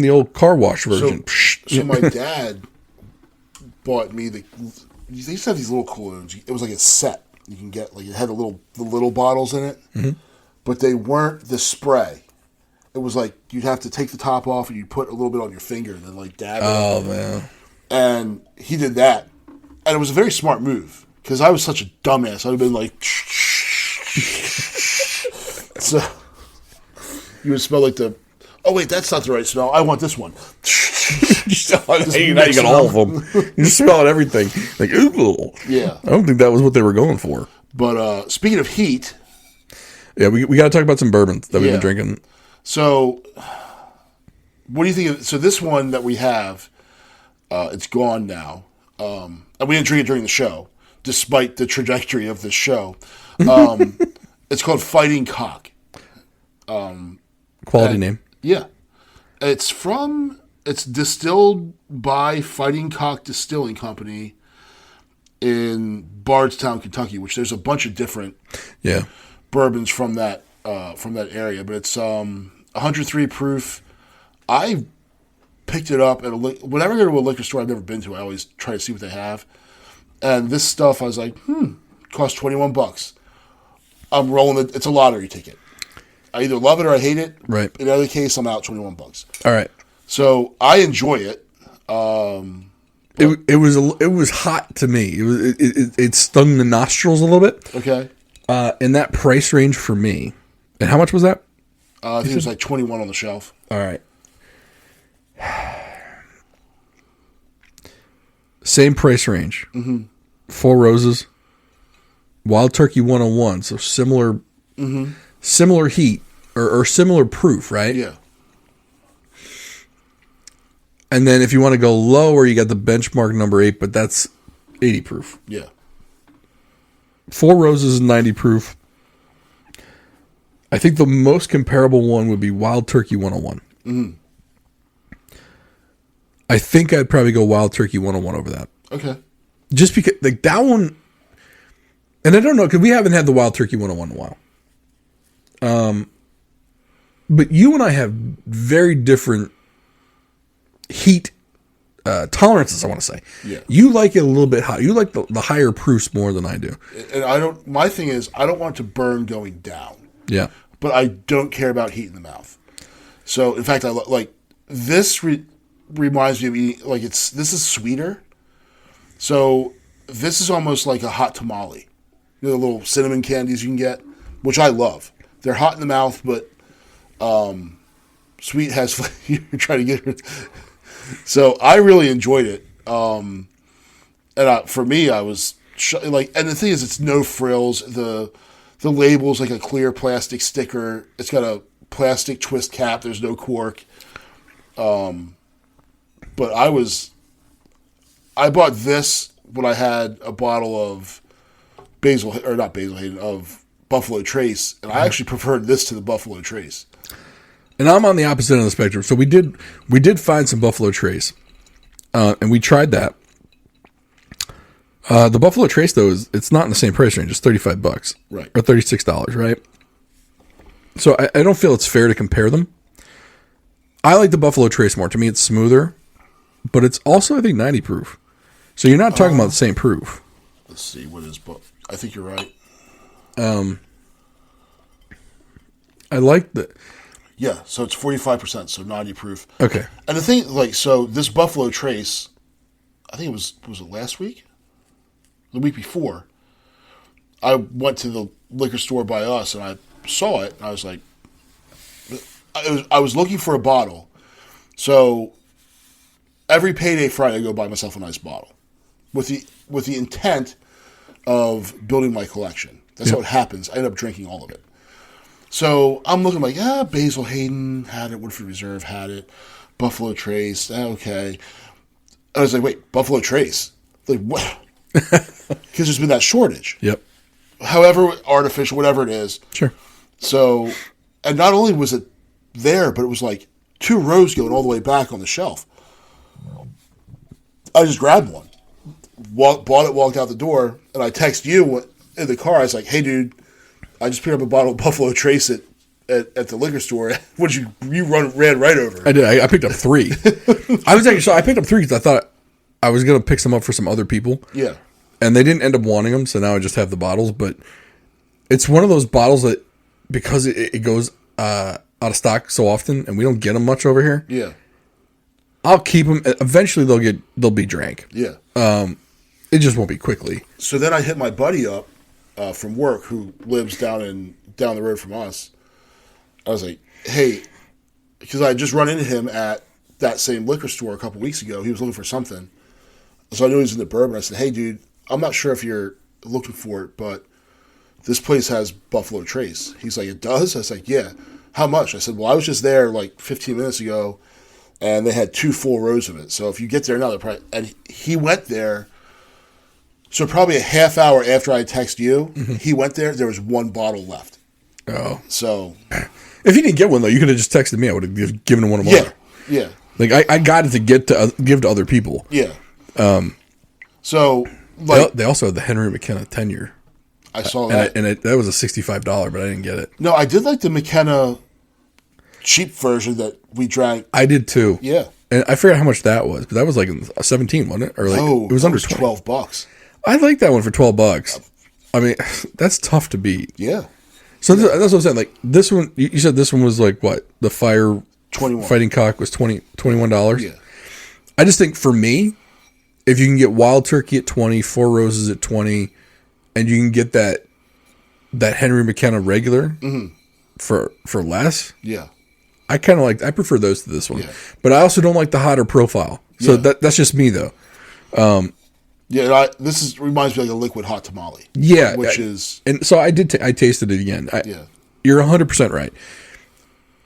Speaker 1: the old car wash version.
Speaker 2: So my dad bought me they used to have these little colognes. It was like a set you can get. Like it had the little bottles in it, but they weren't the spray. It was like you'd have to take the top off and you'd put a little bit on your finger and then like dab it.
Speaker 1: Oh man!
Speaker 2: And he did that, and it was a very smart move because I was such a dumbass. I'd have been like, so you would smell like the. Oh wait, that's not the right smell. I want this one.
Speaker 1: Hey, now you got all of them. You're smelling everything. Like, ooh.
Speaker 2: Yeah.
Speaker 1: I don't think that was what they were going for.
Speaker 2: But speaking of heat,
Speaker 1: yeah, we got to talk about some bourbons that we've been drinking.
Speaker 2: So, what do you think of? So this one that we have, it's gone now, and we didn't drink it during the show, despite the trajectory of this show. It's called Fighting Cock.
Speaker 1: Quality name.
Speaker 2: Yeah. It's distilled by Fighting Cock Distilling Company in Bardstown, Kentucky, which there's a bunch of different bourbons from that area, but it's 103 proof. I picked it up at whenever I go to a liquor store I've never been to, I always try to see what they have. And this stuff I was like, cost $21. I'm rolling it. It's a lottery ticket. I either love it or I hate it.
Speaker 1: Right.
Speaker 2: In either case, I'm out $21.
Speaker 1: All right.
Speaker 2: So I enjoy it.
Speaker 1: It was hot to me. It stung the nostrils a little bit.
Speaker 2: Okay.
Speaker 1: In that price range for me. And how much was that?
Speaker 2: I think it was like 21 on the shelf.
Speaker 1: All right. Same price range. Mm-hmm. Four Roses. Wild Turkey 101. So similar heat or similar proof, right?
Speaker 2: Yeah.
Speaker 1: And then if you want to go lower, you got the benchmark number 8, but that's 80 proof.
Speaker 2: Yeah.
Speaker 1: Four Roses is 90 proof. I think the most comparable one would be Wild Turkey 101. Mm-hmm. I think I'd probably go Wild Turkey 101 over that.
Speaker 2: Okay.
Speaker 1: Just because, like, that one, and I don't know, because we haven't had the Wild Turkey 101 in a while. But you and I have very different heat tolerances, I want to say.
Speaker 2: Yeah.
Speaker 1: You like it a little bit hot. You like the higher proofs more than I do.
Speaker 2: And my thing is, I don't want it to burn going down.
Speaker 1: Yeah.
Speaker 2: But I don't care about heat in the mouth. So, in fact, I like this reminds me of eating, like this is sweeter. So, this is almost like a hot tamale. You know, the little cinnamon candies you can get, which I love. They're hot in the mouth, but Sweet has you're trying to get her. So I really enjoyed it. For me, I was like, and the thing is, it's no frills. The label's like a clear plastic sticker. It's got a plastic twist cap. There's no cork. But I bought this when I had a bottle of of Buffalo Trace, and I actually preferred this to the Buffalo Trace.
Speaker 1: And I'm on the opposite end of the spectrum. So we did find some Buffalo Trace, and we tried that. The Buffalo Trace, though, it's not in the same price range. It's $35,
Speaker 2: right,
Speaker 1: or $36, right? So I don't feel it's fair to compare them. I like the Buffalo Trace more. To me, it's smoother, but it's also, I think, 90 proof. So you're not talking about the same proof.
Speaker 2: Let's see, what is... I think you're right.
Speaker 1: I like the...
Speaker 2: Yeah, so it's 45%, so 90 proof.
Speaker 1: Okay.
Speaker 2: And the thing, like, so this Buffalo Trace, I think it was it last week? The week before. I went to the liquor store by us, and I saw it, and I was like... I was looking for a bottle. So every payday Friday, I go buy myself a nice bottle. With the intent of building my collection. That's how it happens. I end up drinking all of it. So I'm looking like, Basil Hayden had it, Woodford Reserve had it, Buffalo Trace, okay. I was like, wait, Buffalo Trace? Like, what? Because there's been that shortage.
Speaker 1: Yep.
Speaker 2: However artificial, whatever it is.
Speaker 1: Sure.
Speaker 2: So, and not only was it there, but it was like 2 rows going all the way back on the shelf. I just grabbed one. Bought it, walked out the door, and I text you in the car. I was like, "Hey, dude, I just picked up a bottle of Buffalo Trace at the liquor store. What did you ran right over?"
Speaker 1: I did. I picked up 3. I picked up 3 because I thought I was going to pick some up for some other people.
Speaker 2: Yeah.
Speaker 1: And they didn't end up wanting them, so now I just have the bottles. But it's one of those bottles that, because it goes out of stock so often, and we don't get them much over here.
Speaker 2: Yeah.
Speaker 1: I'll keep them. Eventually, they'll be drank.
Speaker 2: Yeah.
Speaker 1: It just won't be quickly.
Speaker 2: So then I hit my buddy up from work who lives down the road from us. I was like, hey, because I had just run into him at that same liquor store a couple weeks ago. He was looking for something. So I knew he was in the Bourbon. I said, hey, dude, I'm not sure if you're looking for it, but this place has Buffalo Trace. He's like, it does? I was like, yeah. How much? I said, well, I was just there like 15 minutes ago, and they had 2 full rows of it. So if you get there now, they're probably... And he went there... So probably a half hour after I text you, he went there. There was 1 bottle left.
Speaker 1: Oh,
Speaker 2: so
Speaker 1: if he didn't get one though, you could have just texted me. I would have given him one of mine.
Speaker 2: Yeah.
Speaker 1: Like I got it to give to other people.
Speaker 2: Yeah. So like
Speaker 1: they also had the Henry McKenna 10-year.
Speaker 2: I saw that,
Speaker 1: that was a $65, but I didn't get it.
Speaker 2: No, I did like the McKenna cheap version that we drank.
Speaker 1: I did too.
Speaker 2: Yeah.
Speaker 1: And I forgot how much that was, but that was like 17, wasn't it? Or like it was under
Speaker 2: $12.
Speaker 1: I like that one for $12. I mean, that's tough to beat.
Speaker 2: Yeah.
Speaker 1: So that's what I'm saying. Like this one, you said this one was like what? The Fire
Speaker 2: 21
Speaker 1: Fighting Cock was $21.
Speaker 2: Yeah.
Speaker 1: I just think for me, if you can get Wild Turkey at 20, Four Roses at 20, and you can get that Henry McKenna regular for less.
Speaker 2: Yeah.
Speaker 1: I kind of I prefer those to this one.
Speaker 2: Yeah.
Speaker 1: But I also don't like the hotter profile. So that's just me though.
Speaker 2: Yeah, this reminds me like a liquid hot tamale.
Speaker 1: Yeah,
Speaker 2: and
Speaker 1: so I did. I tasted it again. You're 100% right.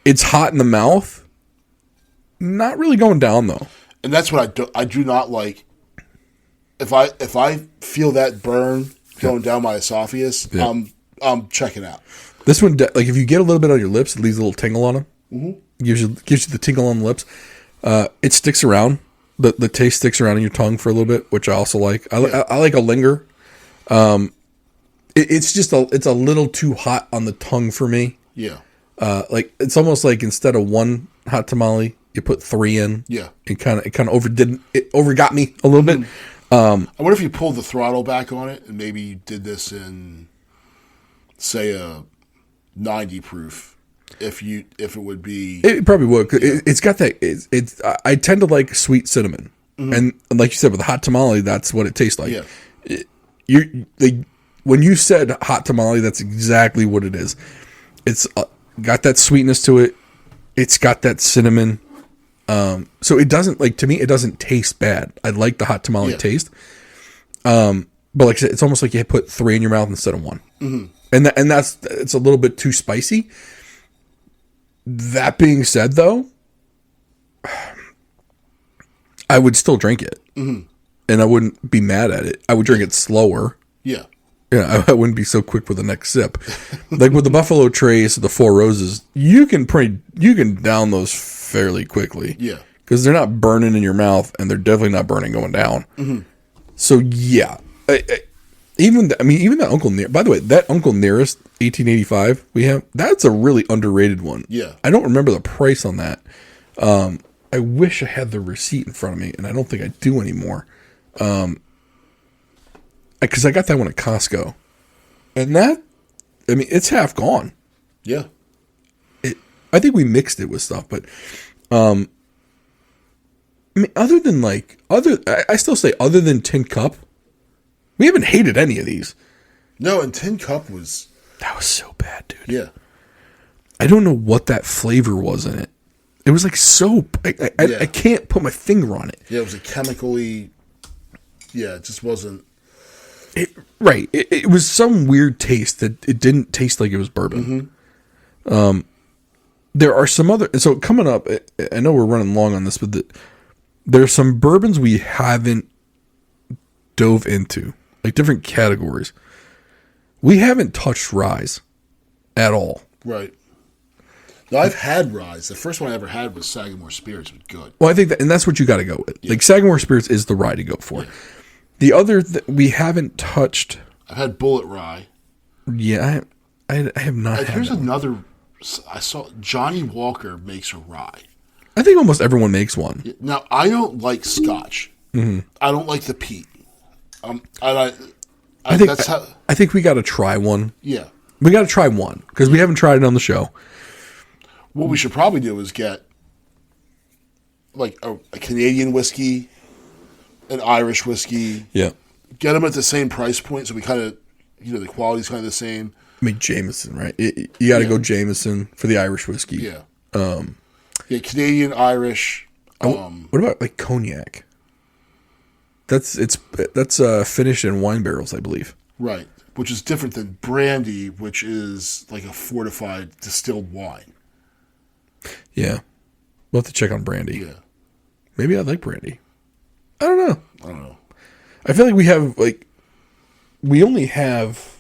Speaker 1: It's hot in the mouth, not really going down though.
Speaker 2: And that's what I do not like. If I feel that burn going down my esophagus, I'm checking out.
Speaker 1: This one, like if you get a little bit on your lips, it leaves a little tingle on them. Mm-hmm. Gives you the tingle on the lips. It sticks around. The taste sticks around in your tongue for a little bit, which I also like. I like a linger. It's just it's a little too hot on the tongue for me.
Speaker 2: Yeah.
Speaker 1: Like it's almost like instead of 1 hot tamale, you put 3 in.
Speaker 2: Yeah.
Speaker 1: It kind of overgot me a little bit.
Speaker 2: I wonder if you pulled the throttle back on it and maybe you did this in, say, a 90 proof. If it would be, it probably would.
Speaker 1: It's got that. I tend to like sweet cinnamon, and like you said with the hot tamale, that's what it tastes like.
Speaker 2: Yeah.
Speaker 1: When you said hot tamale, that's exactly what it is. It's got that sweetness to it. It's got that cinnamon. So it doesn't, like, to me, it doesn't taste bad. I like the hot tamale taste. But like I said, it's almost like you put 3 in your mouth instead of 1. Mm-hmm. And it's a little bit too spicy. That being said, though, I would still drink it. Mm-hmm. And I wouldn't be mad at it. I would drink it slower.
Speaker 2: Yeah.
Speaker 1: Yeah, I wouldn't be so quick with the next sip. Like with the Buffalo Trace, the Four Roses, you can down those fairly quickly.
Speaker 2: Yeah.
Speaker 1: Because they're not burning in your mouth, and they're definitely not burning going down. Mm-hmm. So yeah, even that Uncle Near. By the way, that Uncle Nearest 1885 we have, that's a really underrated one.
Speaker 2: Yeah.
Speaker 1: I don't remember the price on that. I wish I had the receipt in front of me, and I don't think I do anymore. Because I got that one at Costco, and it's half gone.
Speaker 2: Yeah.
Speaker 1: I think we mixed it with stuff, but I still say other than Tin Cup, we haven't hated any of these.
Speaker 2: No, and Tin Cup
Speaker 1: that was so bad, dude.
Speaker 2: Yeah.
Speaker 1: I don't know what that flavor was in it. It was like soap. I can't put my finger on it.
Speaker 2: Yeah, it was a chemically. Yeah, it just wasn't.
Speaker 1: It was some weird taste that it didn't taste like it was bourbon. Mm-hmm. There are some other. So coming up, I know we're running long on this, but there's some bourbons we haven't dove into, like different categories. We haven't touched ryes at all.
Speaker 2: Right. No, I've had ryes. The first one I ever had was Sagamore Spirits. It was good.
Speaker 1: Well, I think and that's what you got to go with. Yeah. Like Sagamore Spirits is the rye to go for. Yeah. The other we haven't touched.
Speaker 2: I've had Bullet Rye.
Speaker 1: Yeah, I have not.
Speaker 2: Here's another. I saw Johnny Walker makes a rye.
Speaker 1: I think almost everyone makes one.
Speaker 2: Now I don't like Scotch. Mm-hmm. I don't like the peat. I
Speaker 1: think we got to try one.
Speaker 2: Yeah,
Speaker 1: we got to try one because we haven't tried it on the show.
Speaker 2: What we should probably do is get like a Canadian whiskey, an Irish whiskey.
Speaker 1: Yeah.
Speaker 2: Get them at the same price point so we kind of, the quality's kind of the same.
Speaker 1: I mean, Jameson, right? You got to go Jameson for the Irish whiskey.
Speaker 2: Yeah. Canadian, Irish.
Speaker 1: What about like cognac? That's finished in wine barrels, I believe.
Speaker 2: Right. Which is different than brandy, which is like a fortified distilled wine.
Speaker 1: Yeah. We'll have to check on brandy.
Speaker 2: Yeah.
Speaker 1: Maybe I like brandy. I don't know. I feel like we only have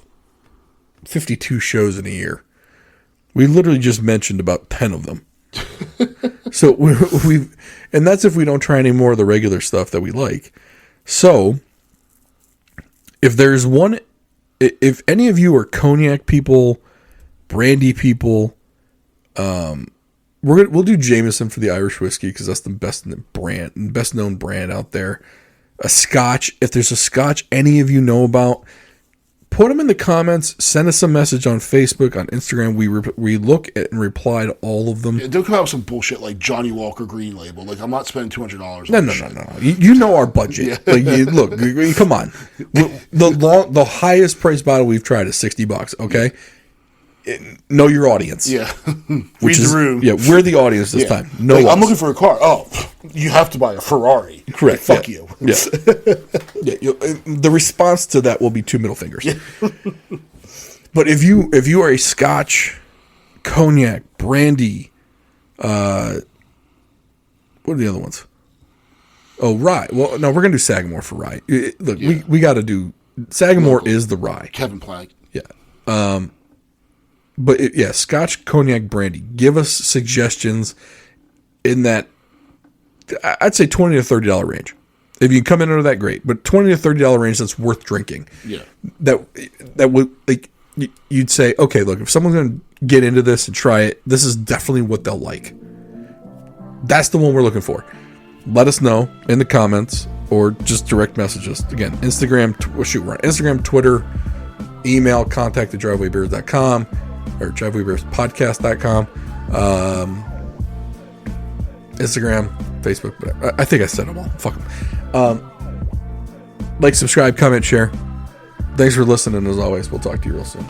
Speaker 1: 52 shows in a year. We literally just mentioned about 10 of them. So and that's if we don't try any more of the regular stuff that we like. So if any of you are cognac people, brandy people, we'll do Jameson for the Irish whiskey because that's the best known brand out there. A Scotch, if there's a Scotch any of you know about, put them in the comments. Send us a message on Facebook, on Instagram. We look at and reply to all of them.
Speaker 2: Yeah, don't come out with some bullshit like Johnny Walker Green Label. Like I'm not spending $200.
Speaker 1: No. You know our budget. Yeah. Look, come on. The highest price bottle we've tried is $60. Okay. Know your audience.
Speaker 2: Yeah. Read the room.
Speaker 1: Yeah, we're the audience this time. No,
Speaker 2: I'm looking for a car. Oh, you have to buy a Ferrari.
Speaker 1: Correct.
Speaker 2: Fuck you.
Speaker 1: Yeah. The response to that will be 2 middle fingers. Yeah. But if you are a Scotch, cognac, brandy, what are the other ones? Oh, rye. Well, no, we're gonna do Sagamore for rye. Look, we got to do Sagamore is the rye.
Speaker 2: Kevin Plank.
Speaker 1: Yeah. But Scotch, cognac, brandy. Give us suggestions in that, I'd say $20 to $30 range. If you come in under that, great. But $20 to $30 range that's worth drinking.
Speaker 2: Yeah.
Speaker 1: That would, like, you'd say, okay, look, if someone's going to get into this and try it, this is definitely what they'll like. That's the one we're looking for. Let us know in the comments or just direct message us. Again, Instagram, we're on Instagram, Twitter, email, contact@drivewaybeers.com. or drivewaybeerspodcast.com, Instagram, Facebook, whatever. I think I said them all. Fuck them. Like, subscribe, comment, share. Thanks for listening. As always, we'll talk to you real soon.